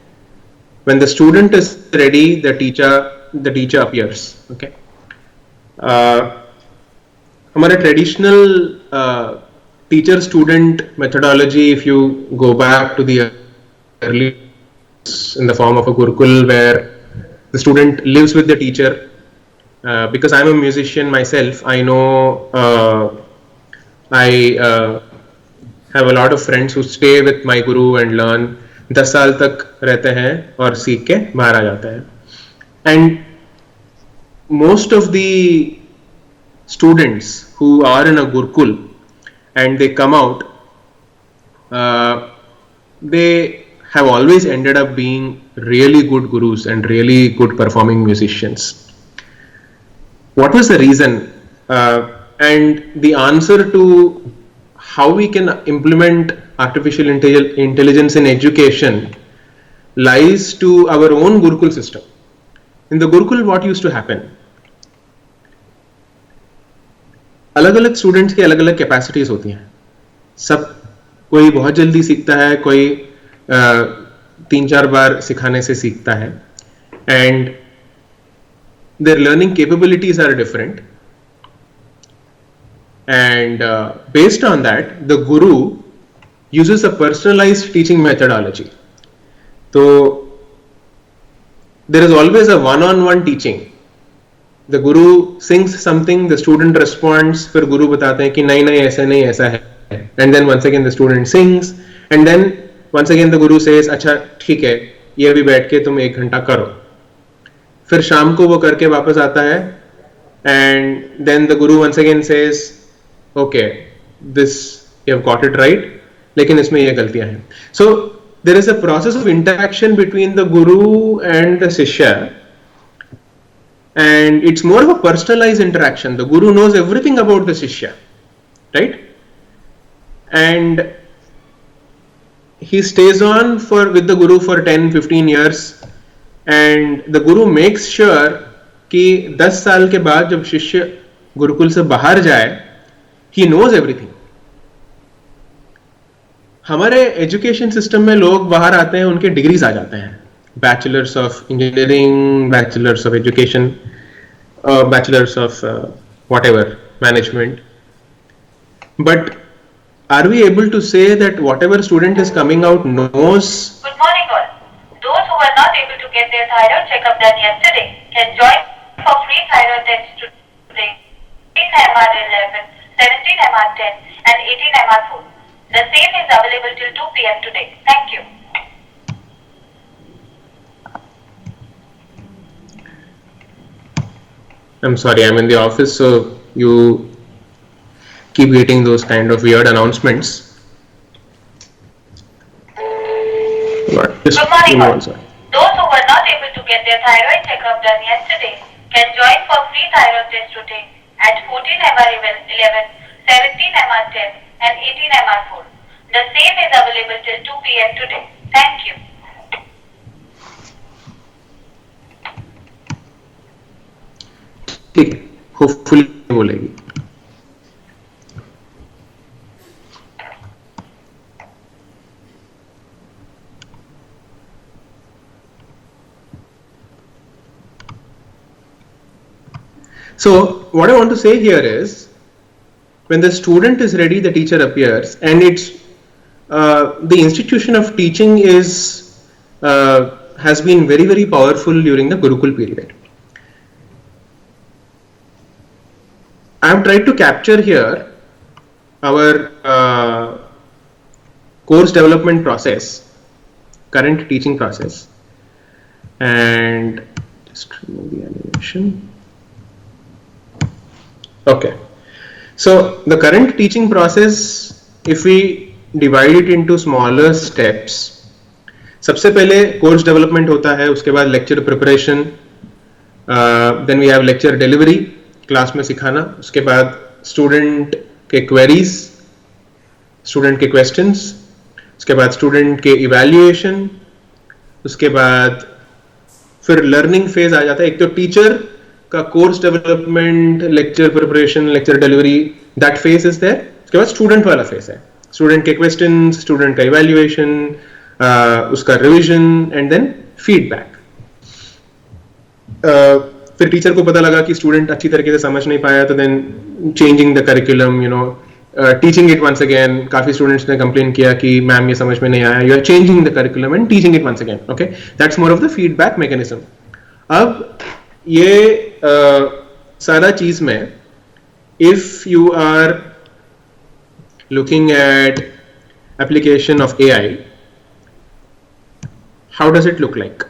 when the student is ready, the teacher appears. Okay, हमारा traditional teacher student methodology, if you go back to the early in the form of a Gurukul, where the student lives with the teacher. Because I'm a musician myself, I know I have a lot of friends who stay with my guru and learn. 10 साल तक रहते हैं और सीख के बाहर आ जाते हैं. And most of the students who are in a Gurukul and they come out, they have always ended up being really good gurus and really good performing musicians. What was the reason? And the answer to how we can implement artificial intelligence in education lies to our own Gurukul system. In the Gurukul, what used to happen? अलग अलग students की अलग अलग capacities होती हैं. सब कोई बहुत जल्दी सीखता है, कोई 3-4 बार सिखाने से सीखता है, and their learning capabilities are different, and based on that the guru uses a personalized teaching methodology. So there is always a one-on-one teaching. The guru sings something, the student responds, फिर guru बताते हैं कि नहीं नहीं ऐसा नहीं ऐसा है, and then once again the student sings, and then once again the guru says अच्छा ठीक है ये भी बैठ के तुम 1 घंटा करो. फिर शाम को वो करके वापस आता है, and then the guru once again says okay this you have got it right, लेकिन इसमें ये गलतियां हैं. So there is a process of interaction between the guru and the shishya, and it's more of a personalised interaction. The guru knows everything about the shishya, right, and he stays on with the guru for 10-15 years, and the guru makes sure कि 10 साल के बाद जब शिष्य गुरुकुल से बाहर जाए he knows everything. हमारे एजुकेशन सिस्टम में लोग बाहर आते हैं, उनके डिग्रीज आ जाते हैं, bachelors of engineering, bachelors of education, bachelors of whatever management, but are we able to say that whatever student is coming out knows? Good morning all. Those who were not able to get their thyroid checkup done yesterday can join for free thyroid test today. 18 MR11, 17 MR10 and 18 MR4. The same is available till 2 p.m. today. Thank you. I'm sorry, I'm in the office, so you keep getting those kind of weird announcements. Good morning all. Those who were not able to get their thyroid checkup done yesterday can join for free thyroid test today at 14 MR11, 17 MR10 and 18 MR4. The same is available till 2 p.m. today. Thank you. ठीक, hopefully बोलेगी. So what I want to say here is, when the student is ready, the teacher appears, and it's the institution of teaching has been very, very powerful during the Gurukul period. I have tried to capture here our course development process, current teaching process, and just remove the animation. Okay, so the current teaching process, if we divide it into smaller steps, सबसे पहले course development होता है, उसके बाद lecture preparation, then we have lecture delivery, class में सिखाना, उसके बाद student के queries, student के questions, उसके बाद student के evaluation, उसके बाद फिर learning phase आ जाता है. एक तो teacher का course development, lecture preparation, lecture delivery, that phase is there. उसके बाद स्टूडेंट वाला फेज है, स्टूडेंट के क्वेश्चंस, स्टूडेंट का इवैल्यूएशन, उसका रिवीजन एंड देन फीडबैक. फिर टीचर को पता लगा कि स्टूडेंट अच्छी तरीके से समझ नहीं पाया, तो then changing the curriculum, teaching it once again. काफी स्टूडेंट्स ने कंप्लेन किया कि मैम ये समझ में नहीं आया, you are changing the curriculum and teaching it once again. Okay, that's more of the feedback mechanism. अब ये सारा चीज में, if you are looking at application of AI, how does it look like?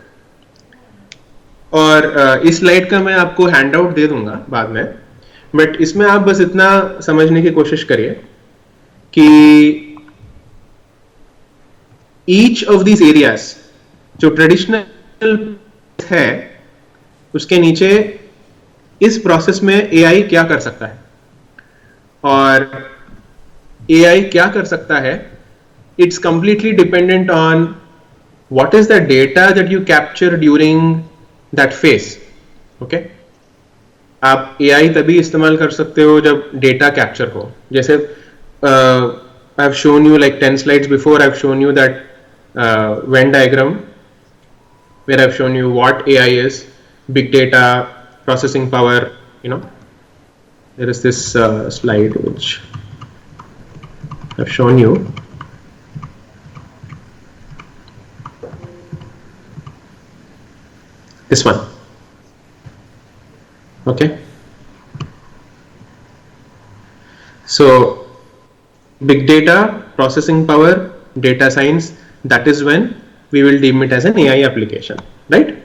और इस स्लाइड का मैं आपको हैंड आउट दे दूंगा बाद में, बट इसमें आप बस इतना समझने की कोशिश करिए कि each of these areas जो ट्रेडिशनल है, उसके नीचे इस प्रोसेस में AI क्या कर सकता है. और AI क्या कर सकता है, it's completely dependent on what is the data that you capture during that phase. Okay, आप AI तभी इस्तेमाल कर सकते हो जब डेटा कैप्चर हो. जैसे I've shown you like 10 slides before, I've shown you that Venn diagram where I've shown you what AI is, big data, processing power, you know. There is this slide which I've shown you. This one. Okay. So big data, processing power, data science, that is when we will deem it as an AI application, right?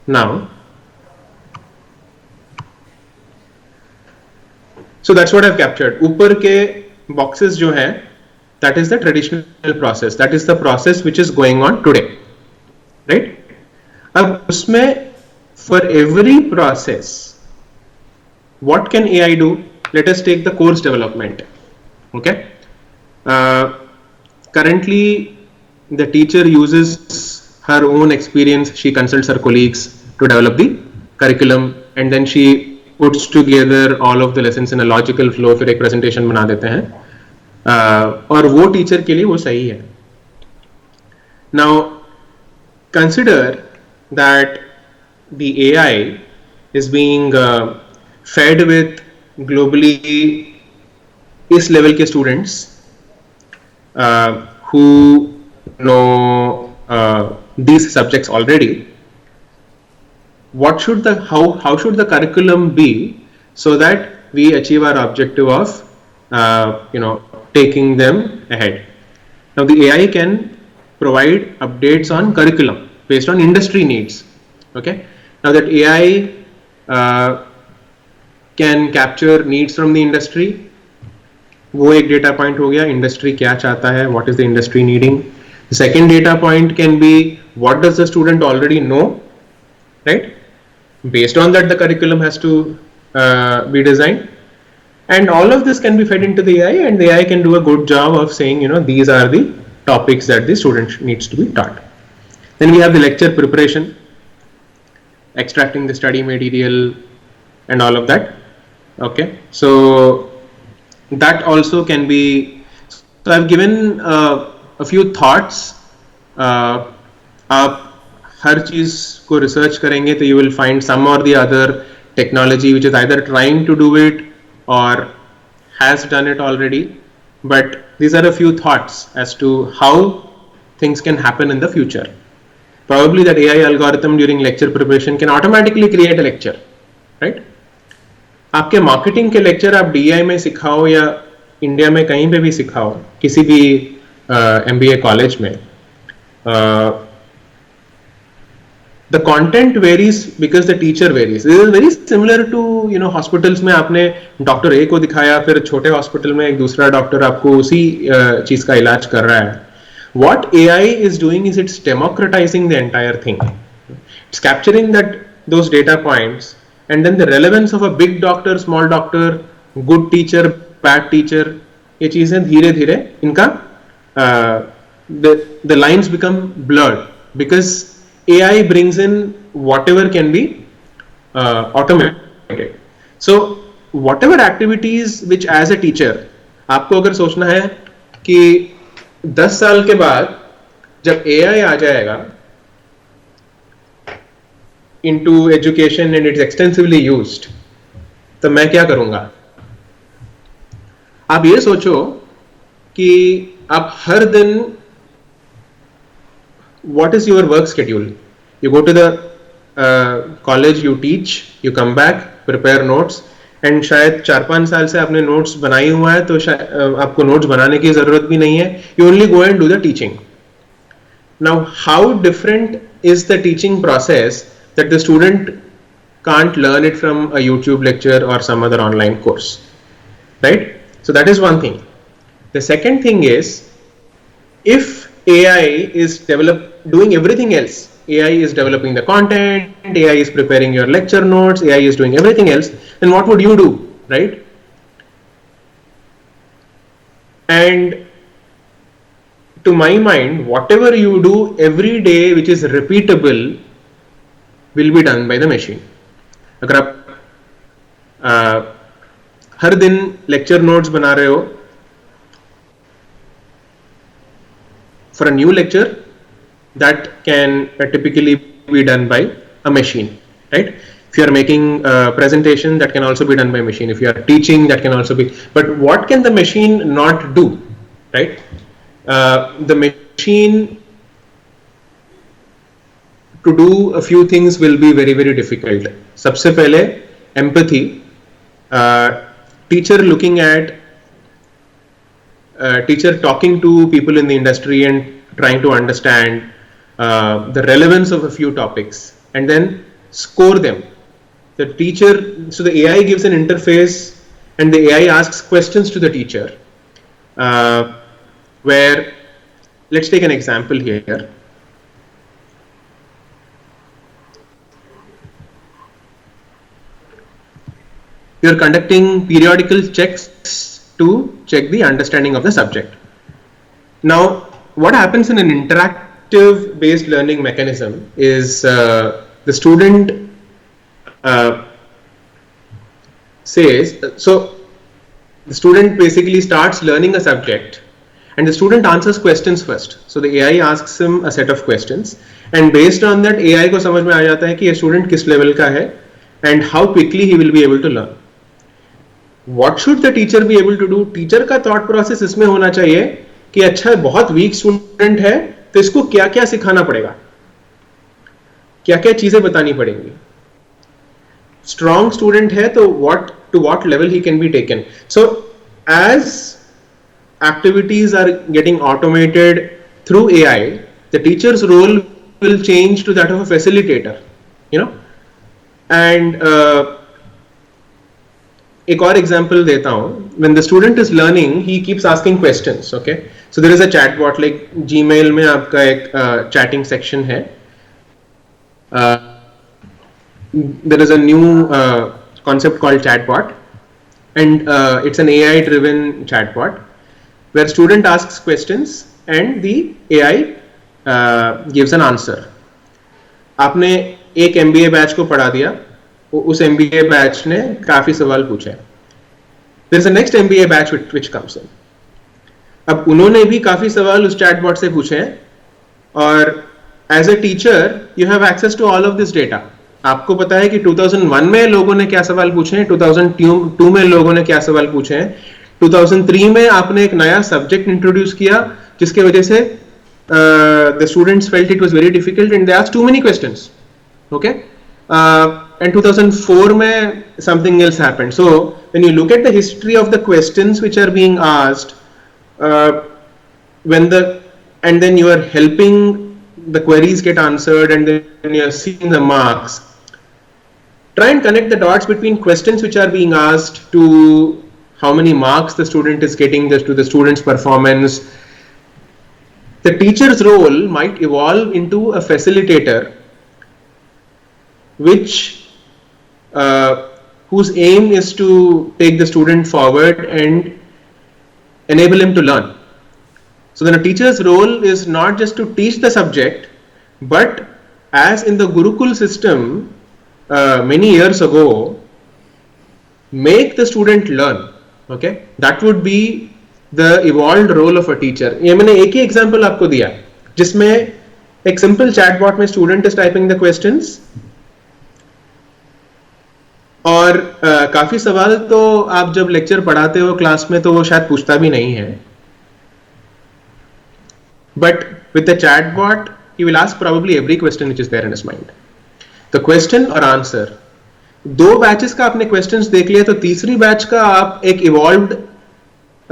Now, so that's what I've captured. ऊपर के boxes जो हैं, that is the traditional process. That is the process which is going on today, right? अब उसमें for every process, what can AI do? Let us take the course development. Okay. Currently, the teacher uses her own experience. She consults her colleagues to develop the curriculum, and then she puts together all of the lessons in a logical flow. फिर एक presentation बना देते हैं. और वो teacher के लिए वो सही है. Now consider that the AI is being fed with globally इस level के students who know these subjects already. What should how should the curriculum be so that we achieve our objective of taking them ahead? Now the AI can provide updates on curriculum based on industry needs. Okay. Now that AI can capture needs from the industry, वो एक data point हो गया. Industry क्या चाहता है? What is the industry needing? The second data point can be what does the student already know, right? Based on that, the curriculum has to be designed, and all of this can be fed into the AI, and the AI can do a good job of saying, these are the topics that the student needs to be taught. Then we have the lecture preparation, extracting the study material and all of that. Okay, so that also can be. So I've given a few thoughts. आप हर चीज को research करेंगे तो you will find some or the other technology which is either trying to do it or has done it already. But these are a few thoughts as to how things can happen in the future. Probably that AI algorithm during lecture preparation can automatically create a lecture, right? आपके marketing के lecture आप DI में सिखाओ या India में कहीं पे भी सिखाओ, किसी भी MBA कॉलेज में, the content varies because the teacher varies. This is very similar to hospitals में आपने डॉक्टर A को दिखाया, फिर छोटे हॉस्पिटल में एक दूसरा डॉक्टर आपको उसी चीज का इलाज कर रहा है. What AI is doing is it's democratizing the entire thing. It's capturing those data points, and then the relevance of a big doctor, small doctor, good teacher, bad teacher, ये चीजें धीरे धीरे इनका the lines become blurred because AI brings in whatever can be automated. So whatever activities which as a teacher आपको अगर सोचना है कि 10 साल के बाद जब AI आ जाएगा into education and it's extensively used, तो मैं क्या करूंगा? आप ये सोचो कि आप हर दिन what is your work schedule? You go to the college, you teach, you come back, prepare notes, and शायद 4-5 साल से आपने notes बनाई हुआ है तो आपको notes बनाने की जरूरत भी नहीं है. You only go and do the teaching. Now, how different is the teaching process that the student can't learn it from a YouTube lecture or some other online course, right? So that is one thing. The second thing is, if AI is doing everything else, AI is developing the content, AI is preparing your lecture notes, AI is doing everything else, then what would you do, right? And to my mind, whatever you do every day which is repeatable will be done by the machine. अगर आप हर दिन lecture notes बना रहे हो for a new lecture, that can typically be done by a machine, right? If you are making a presentation, that can also be done by machine. If you are teaching, that can also be. But what can the machine not do, right? The machine to do a few things will be very, very difficult. सबसे पहले empathy, teacher looking at teacher talking to people in the industry and trying to understand the relevance of a few topics and then score them. The teacher, so the AI gives an interface and the AI asks questions to the teacher, where, let's take an example here. You are conducting periodical checks to check the understanding of the subject. Now, what happens in an interactive based learning mechanism is the student says, so the student basically starts learning a subject and the student answers questions first. So the AI asks him a set of questions and based on that AI को समझ में आ जाता है कि ये student किस level का है and how quickly he will be able to learn. What should the teacher be able to do? Teacher का थॉट प्रोसेस इसमें होना चाहिए कि अच्छा बहुत वीक स्टूडेंट है तो इसको क्या क्या सिखाना पड़ेगा, क्या क्या चीजें बतानी पड़ेंगी. स्ट्रॉन्ग स्टूडेंट है तो what level he can be taken. So as activities are getting automated through AI, the teacher's role will change to that of a facilitator, you know. And एक और एग्जाम्पल देता हूं. When the student is learning, he keeps asking questions. Okay, so there is a chatbot, like Gmail में आपका एक chatting section है. There is a new concept called chatbot, and it's an AI-driven chatbot where student asks questions and the AI gives an answer. आपने एक MBA batch को पढ़ा दिया, उस MBA बैच ने काफी सवाल पूछे. There is a next MBA batch which comes in. अब उन्होंने भी काफी सवाल उस चैटबॉट से पूछे हैं और as a teacher you have access to all of this data. आपको पता है कि 2001 में लोगों ने क्या सवाल पूछे हैं, 2002 में लोगों ने क्या सवाल पूछे हैं, 2003 में आपने एक नया सब्जेक्ट इंट्रोड्यूस किया जिसके वजह से the students felt it was very difficult and they asked too many questions. Okay. And 2004 mein something else happened. So when you look at the history of the questions which are being asked, and then you are helping the queries get answered and then you are seeing the marks, try and connect the dots between questions which are being asked to how many marks the student is getting, to the student's performance. The teacher's role might evolve into a facilitator whose aim is to take the student forward and enable him to learn. So then a teacher's role is not just to teach the subject, but as in the Gurukul system many years ago, make the student learn. Okay, that would be the evolved role of a teacher. ये मैंने एक ही example आपको दिया जिसमें एक simple chatbot में student is typing the questions और काफी सवाल तो आप जब लेक्चर पढ़ाते हो क्लास में तो वो शायद पूछता भी नहीं है. But with the chatbot, he will ask probably every question which is there in his mind. The question or answer. 2 batches का आपने क्वेश्चंस देख लिया तो तीसरी बैच का आप एक इवॉल्व्ड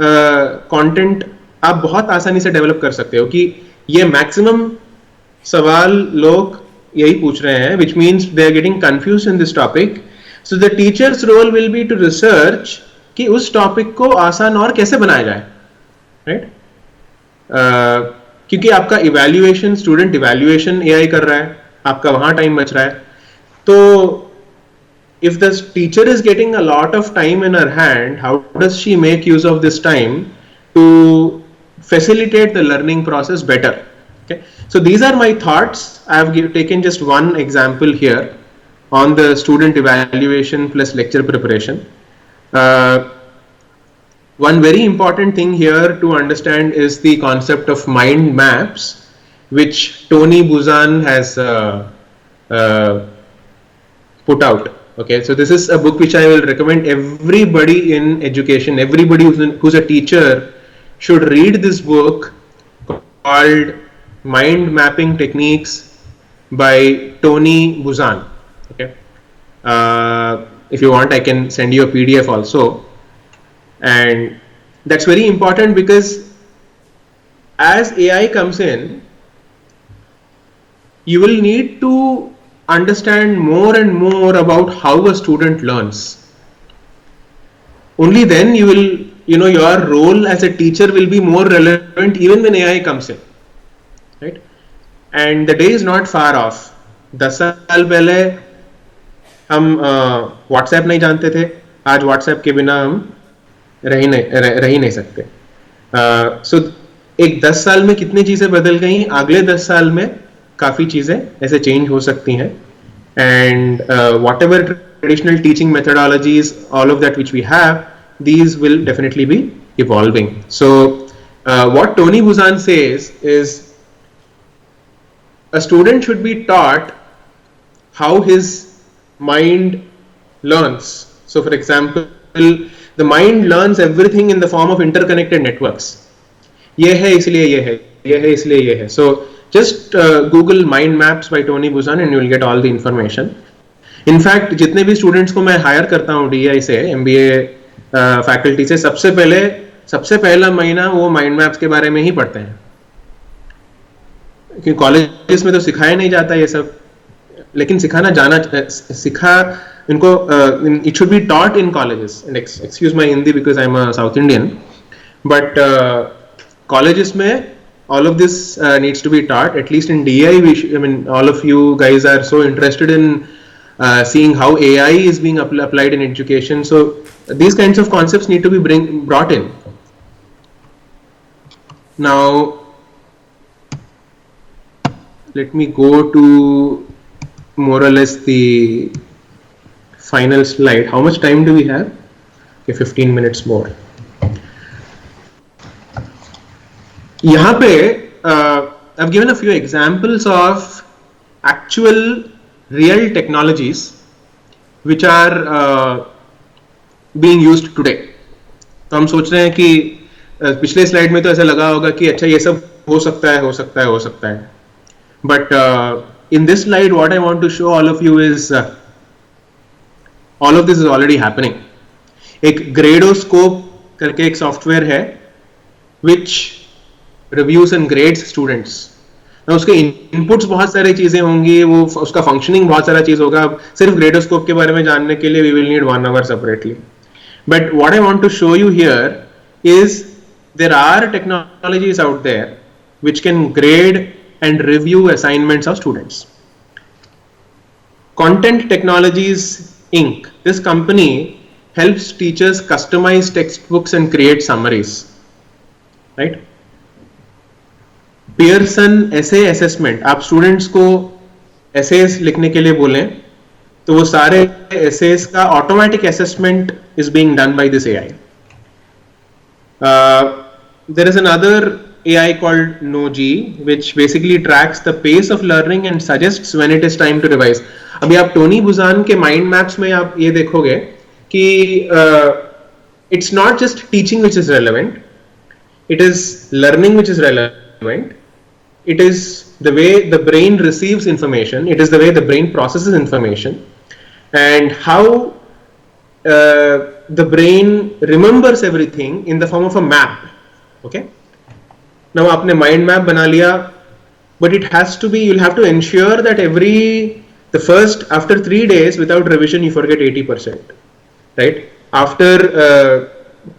कंटेंट आप बहुत आसानी से डेवलप कर सकते हो कि ये मैक्सिमम सवाल लोग यही पूछ रहे हैं, which means they are getting confused in this topic. So the teacher's role will be to research कि उस टॉपिक को आसान और कैसे बनाया जाए, right? क्योंकि आपका इवैल्यूएशन, स्टूडेंट इवैल्यूएशन एआई कर रहा है, आपका वहां टाइम बच रहा है. तो if the teacher is getting a lot of time in her hand, how does she make use of this time to facilitate the learning process better. Okay, so these are my thoughts. I have taken just one example here on the student evaluation plus lecture preparation. One very important thing here to understand is the concept of mind maps, which Tony Buzan has put out. Okay, so this is a book which I will recommend everybody in education, everybody who's a teacher should read this book called Mind Mapping Techniques by Tony Buzan. Okay, if you want, I can send you a PDF also. And that's very important because as AI comes in, you will need to understand more and more about how a student learns. Only then you will, your role as a teacher will be more relevant even when AI comes in, right? And the day is not far off. 10 साल पहले हम WhatsApp नहीं जानते थे, आज WhatsApp के बिना हम रह ही नहीं सकते. So एक 10 साल में कितनी चीजें बदल गई, अगले 10 साल में काफी चीजें ऐसे चेंज हो सकती हैं. And whatever traditional teaching methodologies, all of that which we have, these will definitely be evolving. So what Tony Buzan says is a student should be taught how his mind learns. So for example, the mind learns everything in the form of interconnected networks. ये है इसलिए ये है, ये है इसलिए ये है. So just Google mind maps by Tony Buzan and you will get all the information. In fact, जितने भी students को मैं hire करता हूँ DEI से, MBA faculty से, सबसे पहला महीना वो mind maps के बारे में ही पढ़ते हैं, क्योंकि कॉलेजेस में तो सिखाया नहीं जाता ये सब, लेकिन इनको it should be taught in colleges. And excuse my Hindi because I'm a South Indian, but colleges में all of this needs to be taught. At least in DEI, all of you guys are so interested in seeing how AI is being applied in education. So these kinds of concepts need to be brought in. Now, let me go to more or less the final slide. How much time do we have? Okay, 15 minutes more. यहाँ पे I've given a few examples of actual real technologies which are being used today. तो हम सोच रहे हैं कि पिछले slide में तो ऐसा लगा होगा कि अच्छा ये सब हो सकता है. But in this slide, what I want to show all of you is all of this is already happening. एक Gradoscope करके एक सॉफ्टवेयर है which reviews and grades students. ना उसके इनपुट्स बहुत सारी चीजें होंगी, वो उसका फंक्शनिंग बहुत सारा चीज होगा. सिर्फ ग्रेडोस्कोप के बारे में जानने के लिए we will need 1 hour separately. But what I want to show you here is there are technologies out there which can grade and review assignments of students. Content Technologies Inc. This company helps teachers customize textbooks and create summaries, right? Pearson essay assessment. आप students को essays लिखने के लिए बोलें तो वो सारे essays का automatic assessment is being done by this AI. There is another AI called Noji which basically tracks the pace of learning and suggests when it is time to revise. अभी आप टोनी बुजान के mind maps में आप ये देखोगे कि it's not just teaching which is relevant, it is learning which is relevant. It is the way the brain receives information, it is the way the brain processes information, and how the brain remembers everything in the form of a map. Okay, now आपने mind map बना लिया, but it has to be, you'll have to ensure that after 3 days without revision you forget 80%, right? After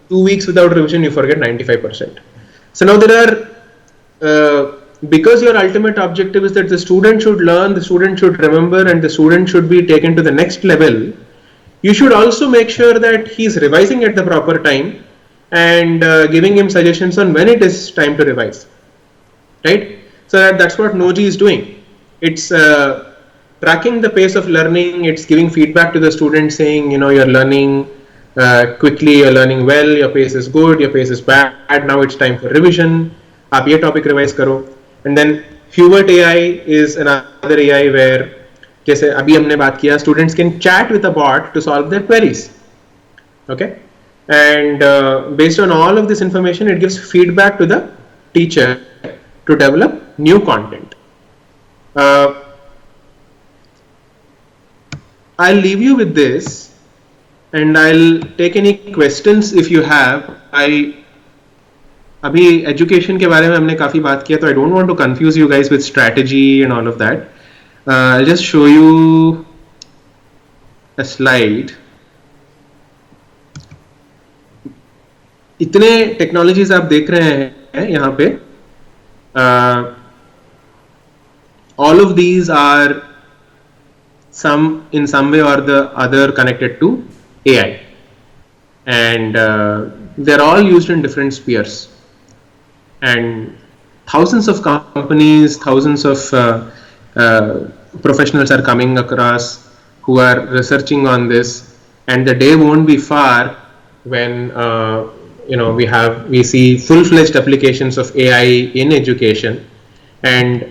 2 weeks without revision you forget 95%. So now there are because your ultimate objective is that the student should learn, the student should remember, and the student should be taken to the next level, you should also make sure that he is revising at the proper time and giving him suggestions on when it is time to revise, right? So that's what Noji is doing. It's tracking the pace of learning. It's giving feedback to the student saying, you're learning quickly, you're learning well, your pace is good, your pace is bad, now it's time for revision, आप ये topic revise करो. And then Hubert AI is another AI where, जैसे अभी हमने बात किया, students can chat with a bot to solve their queries, okay? And based on all of this information, it gives feedback to the teacher to develop new content. I'll leave you with this, and I'll take any questions if you have. अभी education के बारे में हमने काफ़ी बात किया, तो I don't want to confuse you guys with strategy and all of that. I'll just show you a slide. इतने टेक्नोलॉजीज आप देख रहे हैं यहाँ पे, all of these are in some way or the other connected to AI, and they're all used in different spheres, and thousands of companies, thousands of professionals are coming across who are researching on this, and the day won't be far when we see full-fledged applications of AI in education. And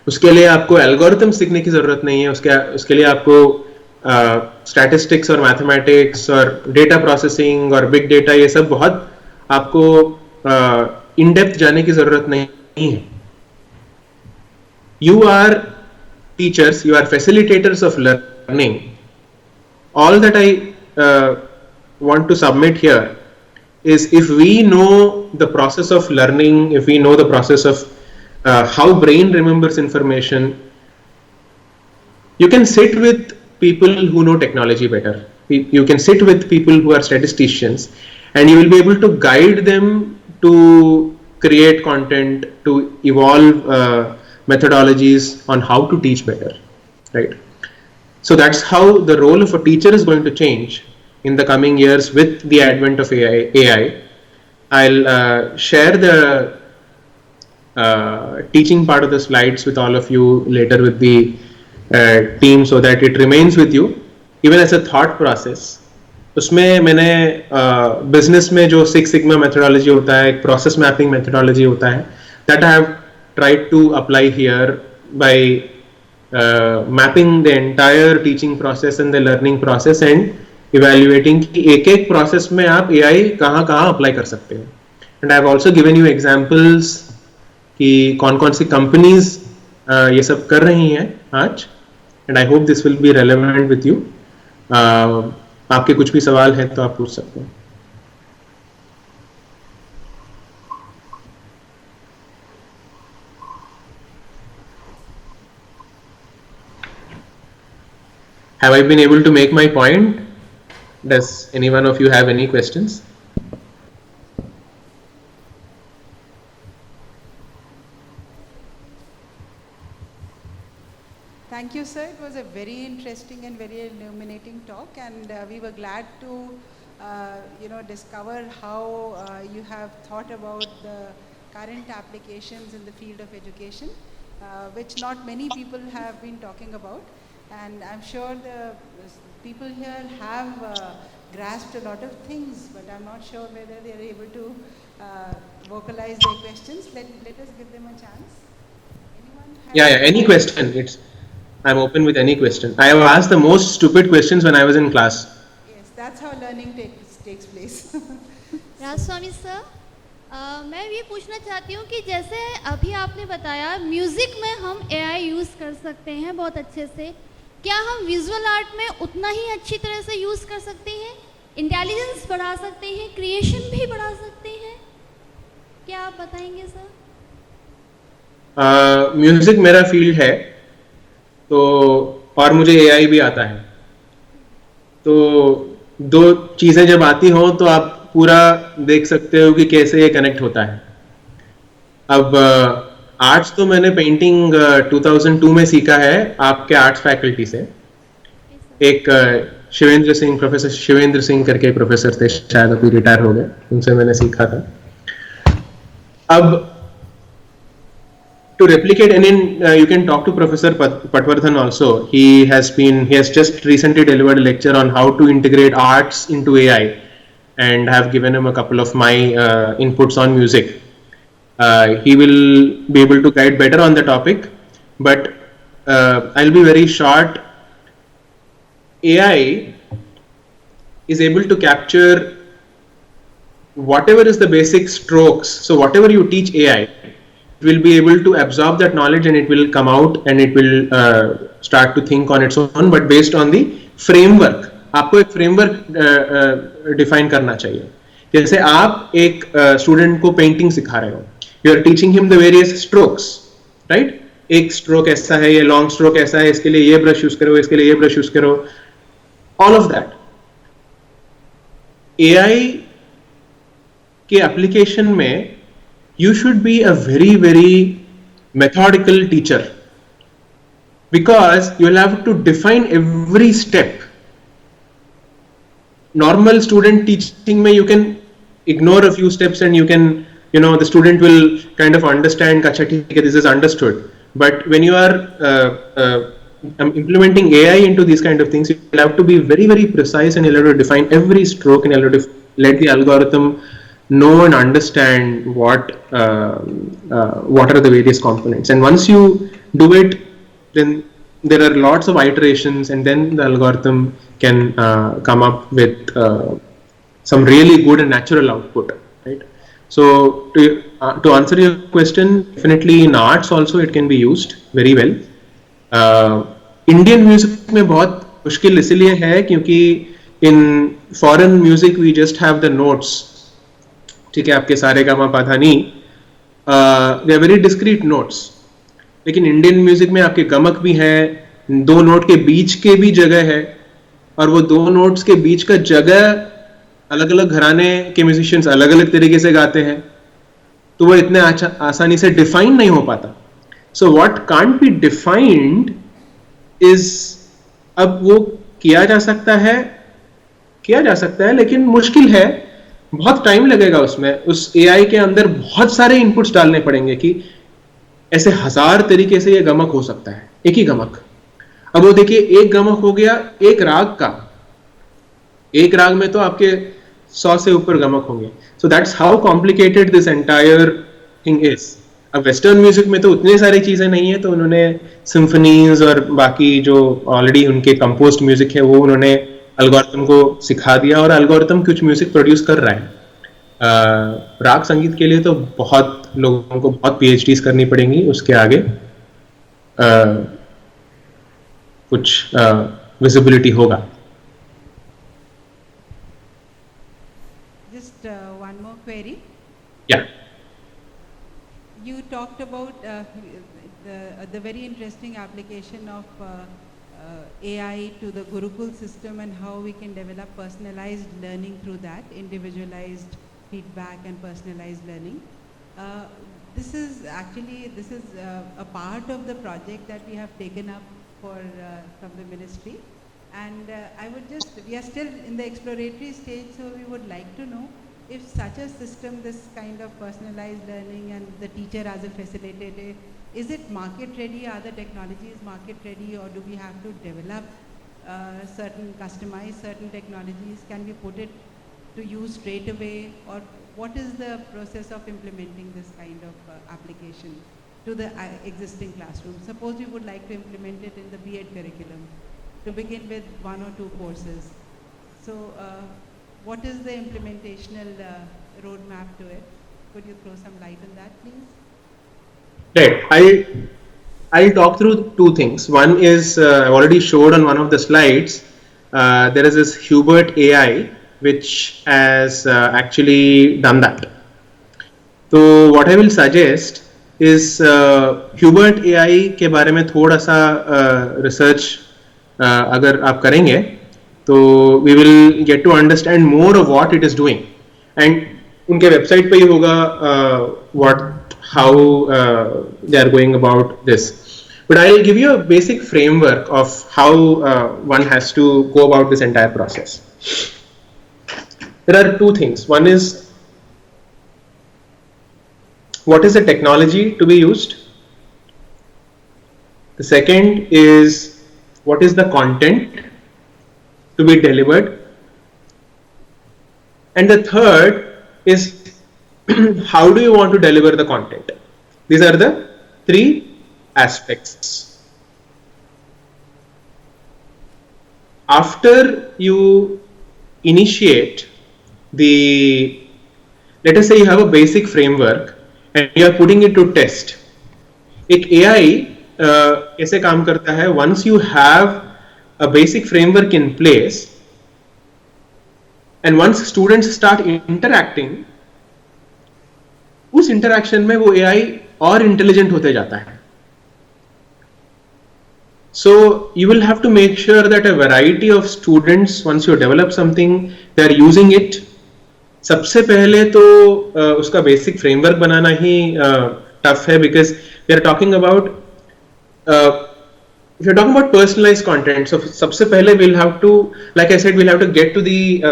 उसके लिए आपको algorithm सीखने की ज़रूरत नहीं है, उसके लिए आपको स्टैटिस्टिक्स और मैथमेटिक्स और डेटा प्रोसेसिंग और बिग डेटा, ये सब बहुत आपको इन डेप्थ जाने की ज़रूरत नहीं है. You are teachers, you are facilitators of learning. All that I want to submit here is, if we know the process of learning, if we know the process of how brain remembers information, you can sit with people who know technology better. You can sit with people who are statisticians, and you will be able to guide them to create content, to evolve methodologies on how to teach better, right? So that's how the role of a teacher is going to change in the coming years with the advent of AI. I'll share the teaching part of the slides with all of you later with the team, so that it remains with you even as a thought process. उसमें मैंने business में जो Six Sigma methodology होता है, एक process mapping methodology होता है, that I have tried to apply here by mapping the entire teaching process and the learning process and evaluating कि एक process में आप AI कहाँ apply कर सकते हैं. And I have also given you examples कि कौन सी companies ये सब कर रही हैं आज. And I hope this will be relevant with you. आपके कुछ भी सवाल हैं तो आप पूछ सकते हैं. Have I been able to make my point? Does any one of you have any questions? Thank you, sir. It was a very interesting and very illuminating talk, and we were glad to, discover how you have thought about the current applications in the field of education, which not many people have been talking about. And I'm sure the people here have grasped a lot of things, but I'm not sure whether they are able to vocalize their questions. Let us give them a chance. Anyone have Any question. I'm open with any question. I have asked the most stupid questions when I was in class. Yes, that's how learning takes place. Rajaswami sir, मैं ये पूछना चाहती हूँ कि जैसे अभी आपने बताया म्यूज़िक में हम AI यूज़ कर सकते हैं बहुत अच्छे से, क्या हम विजुअल आर्ट में उतना ही अच्छी तरह से यूज़ कर सकते हैं? इंटेलिजेंस बढ़ा सकते हैं, क्रिएशन भी बढ़ा सकते हैं, क्या आप बताएंगे सर? म्यूजिक मेरा फील्ड है, तो और मुझे AI भी आता है, तो दो चीज़ें जब आती हो तो आप पूरा देख सकते हो कि कैसे ये कनेक्ट होता है. अब आर्ट्स तो मैंने पेंटिंग 2002 में सीखा है आपके आर्ट्स फैकल्टी से. एक शिवेंद्र सिंह, प्रोफेसर शिवेंद्र सिंह करके प्रोफेसर थे, शायद अभी रिटायर हो गए, उनसे मैंने सीखा था. अब to replicate, and you can talk to Professor Patwardhan also. He has just recently delivered a lecture on how to integrate arts into AI, and I have given him a couple of my inputs on music. He will be able to guide better on the topic, but I'll be very short. AI is able to capture whatever is the basic strokes. So whatever you teach AI, it will be able to absorb that knowledge and it will come out and it will start to think on its own, but based on the framework. आपको एक framework define करना चाहिए. जैसे आप एक student को painting सिखा रहे हो, you are teaching him the various strokes, right? एक stroke ऐसा है, ये long stroke ऐसा है, इसके लिए ये brush use करो, इसके लिए ये brush use करो, all of that. AI के application में you should be a very methodical teacher, because you will have to define every step. Normal student teaching mein you can ignore a few steps and you can, the student will kind of understand, acha theek hai, this is understood. But when you are implementing AI into these kind of things, you will have to be very precise, and you will have to define every stroke, and you will have to let the algorithm know and understand what are the various components. And once you do it, then there are lots of iterations, and then the algorithm can come up with some really good and natural output, right? So to answer your question, definitely in arts also it can be used very well. Indian music में बहुत मुश्किल इसलिए है क्योंकि in foreign music we just have the notes. ठीक है, आपके सारे गा मा पा धा नी, they are very discreet notes. लेकिन इंडियन म्यूजिक में आपके गमक भी हैं, दो नोट के बीच के भी जगह है, और वो दो नोट्स के बीच का जगह अलग अलग घराने के म्यूजिशियंस अलग अलग तरीके से गाते हैं, तो वो इतने आसानी से डिफाइन नहीं हो पाता. So what can't be defined is, अब वो किया जा सकता है लेकिन मुश्किल है, बहुत टाइम लगेगा उसमें. उस AI के अंदर बहुत सारे इनपुट्स डालने पड़ेंगे कि ऐसे 1000 तरीके से ये गमक हो सकता है, एक ही गमक. अब वो देखिए, एक गमक हो गया एक राग का, एक राग में तो आपके 100 से ऊपर गमक होंगे. So that's how complicated this entire thing is. अब वेस्टर्न म्यूजिक में तो उतनी सारी चीजें नहीं है, तो उन्होंने सिम्फनीज और बाकी जो ऑलरेडी उनके कंपोज्ड म्यूजिक है वो उन्होंने एल्गोरिथम को सिखा दिया, और एल्गोरिथम कुछ म्यूजिक प्रोड्यूस कर रहा है. राग संगीत के लिए तो बहुत लोगों को बहुत PhDs करनी पड़ेंगी, उसके आगे कुछ विजिबिलिटी होगा. Just one more query. Yeah. You talked about the very interesting application of AI to the Gurukul system and how we can develop personalized learning through that, individualized feedback and personalized learning. This is a part of the project that we have taken up from the ministry, and we are still in the exploratory stage, so we would like to know if such a system, this kind of personalized learning and the teacher as a facilitator, is it market ready? Are the technologies market ready, or do we have to develop customize certain technologies? Can we put it to use straight away, or what is the process of implementing this kind of application to the existing classroom? Suppose we would like to implement it in the B.Ed curriculum to begin with 1 or 2 courses. So what is the implementational roadmap to it? Could you throw some light on that, please? Right. I'll talk through 2 things. One is I already showed on one of the slides. There is this Hubert AI which has actually done that. So what I will suggest is Hubert AI के बारे में थोड़ा सा research अगर आप करेंगे तो we will get to understand more of what it is doing. And उनके website पे ही होगा how they are going about this. But I'll give you a basic framework of how one has to go about this entire process. There are two things. One is, what is the technology to be used? The second is, what is the content to be delivered? And the third is, how do you want to deliver the content? These are the three aspects. After you initiate let us say you have a basic framework and you are putting it to test. एक AI ऐसे काम करता है, once you have a basic framework in place and once students start interacting, उस interaction में वो AI और intelligent होते जाता है. So you will have to make sure that a variety of students, once you develop something, they are using it. सबसे पहले तो उसका basic framework बनाना ही tough है, because we are talking about if you're talking about personalized content. So सबसे पहले we'll have to, like I said, we'll have to get to the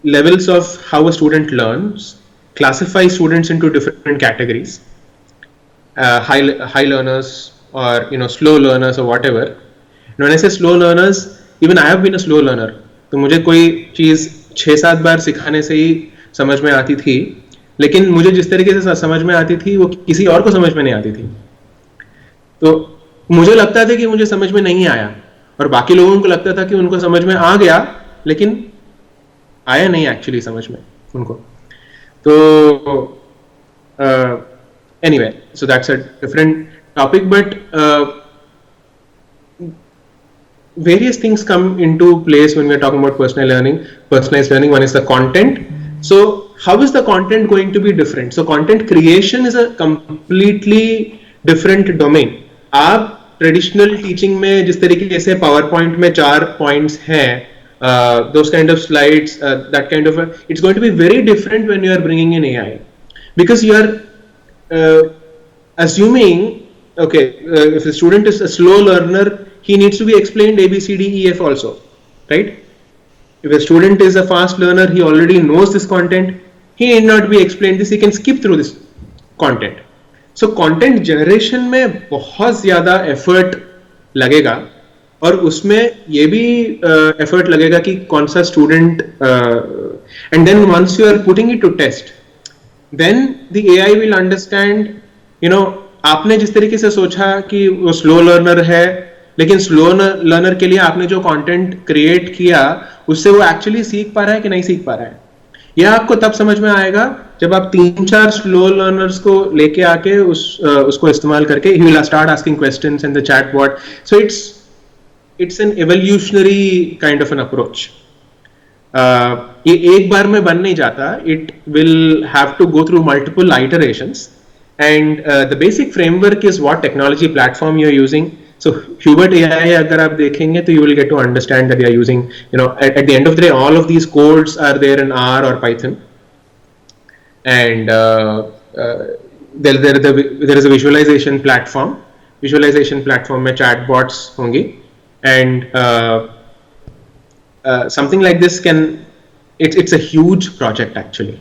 levels of how a student learns, classify students into different categories, high learners, or slow learners, or whatever. And when I say slow learners, even I have been a slow learner. तो मुझे कोई चीज़ 6-7 बार सिखाने से ही समझ में आती थी, लेकिन मुझे जिस तरीके से समझ में आती थी वो किसी और को समझ में नहीं आती थी. तो मुझे लगता था कि मुझे समझ में नहीं आया, और बाकी लोगों को लगता था कि उनको समझ में आ गया, लेकिन आया नहीं एक्चुअली समझ में उनको. तो anyway, so that's a different topic, but various things come into place when we're talking about personalized learning. One is the content. So how is the content going to be different? So content creation is a completely different domain. आप traditional teaching में जिस तरीके से PowerPoint में 4 points हैं, those kind of slides, that kind of it's going to be very different when you are bringing in AI, because you are assuming, okay, if the student is a slow learner, he needs to be explained A, B, C, D, E, F also, right? If a student is a fast learner, he already knows this content, he need not be explained this, he can skip through this content. So content generation में बहुत ज़्यादा effort लगेगा, और उसमें ये भी effort लगेगा कि कौन सा student, and then once you are putting it to test, then the AI will understand, आपने जिस तरीके से सोचा कि वो slow learner है, लेकिन slow learner के लिए आपने जो content create किया, उससे वो actually सीख पा रहा है कि नहीं सीख पा रहा है. यह आपको तब समझ में आएगा जब आप 3-4 स्लो लर्नर्स को लेके आके उसको इस्तेमाल करके he will start asking questions in the chatbot. So it's an evolutionary kind of an approach. ये एक बार में बन नहीं जाता. It will have to go through multiple iterations, and the basic framework is what technology platform you're using. So Hubert AI, अगर आप देखेंगे तो you will get to understand that they are using, at the end of the day, all of these codes are there in R or Python, and there is a visualization platform. Visualization platform में chatbots होंगी, and something like this it's a huge project actually.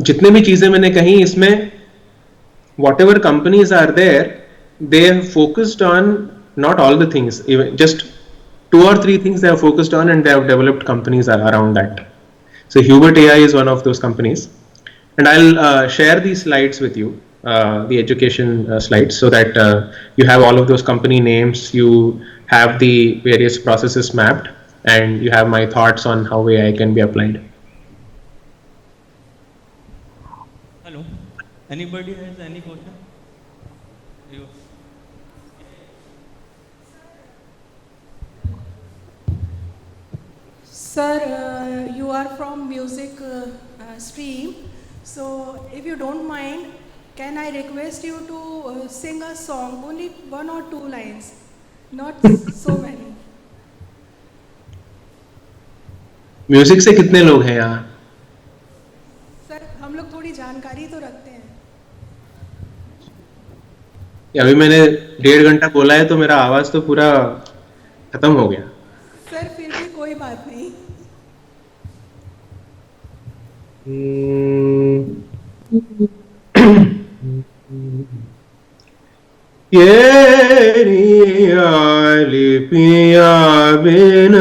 जितने भी चीजें मैंने कही इसमें, whatever companies are there, they have focused on not all the things, even just 2 or 3 things they have focused on, and they have developed companies around that. So Hubert AI is one of those companies, and I'll share these slides with you, the education slides, so that you have all of those company names, you have the various processes mapped, and you have my thoughts on how AI can be applied. Hello, anybody has any question? You. Sir, you are from music stream, so if you don't mind, can I request you to sing a song, only 1 or 2 lines, not so many. Music से कितने लोग हैं यहाँ? Sir हम लोग थोड़ी जानकारी तो रखते हैं. अभी मैंने 1.5 घंटा बोला है तो मेरा आवाज तो पूरा खत्म हो गया. सर फिर भी कोई बात नहीं. ये आली पिया बिन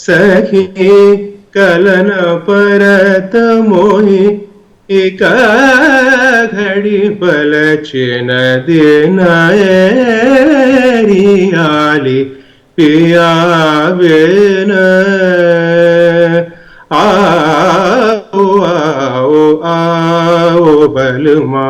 सखी कलन परत मोहि एक घड़ी पलचन दिन आली पिया बिन आओ आओ आओ बलमा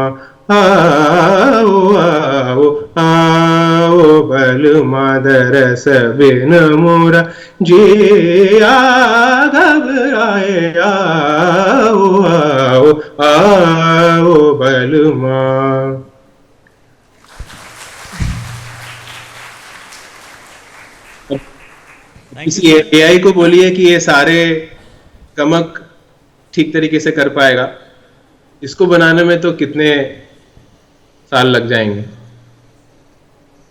आओ आओ आओ बलमा दरस बिन मोरा जिया घबराए आओ आओ आओ बलमा. किसी एआई को बोलिए कि ये सारे गमक ठीक तरीके से कर पाएगा, इसको बनाने में तो कितने साल लग जाएंगे.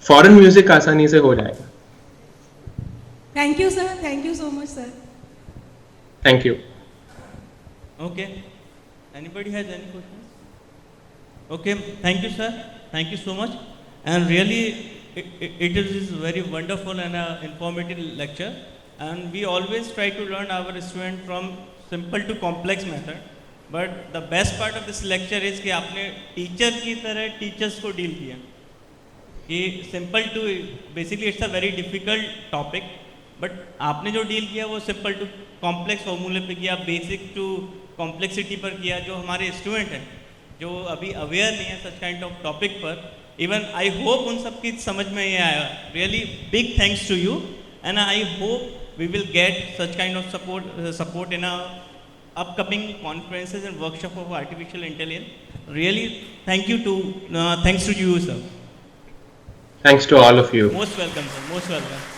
फॉरेन म्यूजिक आसानी से हो जाएगा. Thank you sir, thank you so much sir. Thank you. Okay. Anybody has any questions? Okay. Thank you, sir. Thank you so much. And really, it is very wonderful and informative lecture. And we always try to learn our student from simple to complex method. But the best part of this lecture is कि आपने teacher की तरह teachers को deal किया. कि simple to basically it's a very difficult topic. But आपने जो deal किया वो सिंपल टू कॉम्प्लेक्स फॉर्मूले पे किया, बेसिक टू कॉम्प्लेक्सिटी पर किया. जो हमारे स्टूडेंट हैं जो अभी अवेयर नहीं है सच काइंड ऑफ टॉपिक पर, इवन आई होप उन सब की समझ में ये आया. Really big thanks to you and I hope we will get such kind of support in upcoming conferences and workshop of artificial intelligence. Really thanks to you sir. Thanks to all of you. Most welcome sir, most welcome.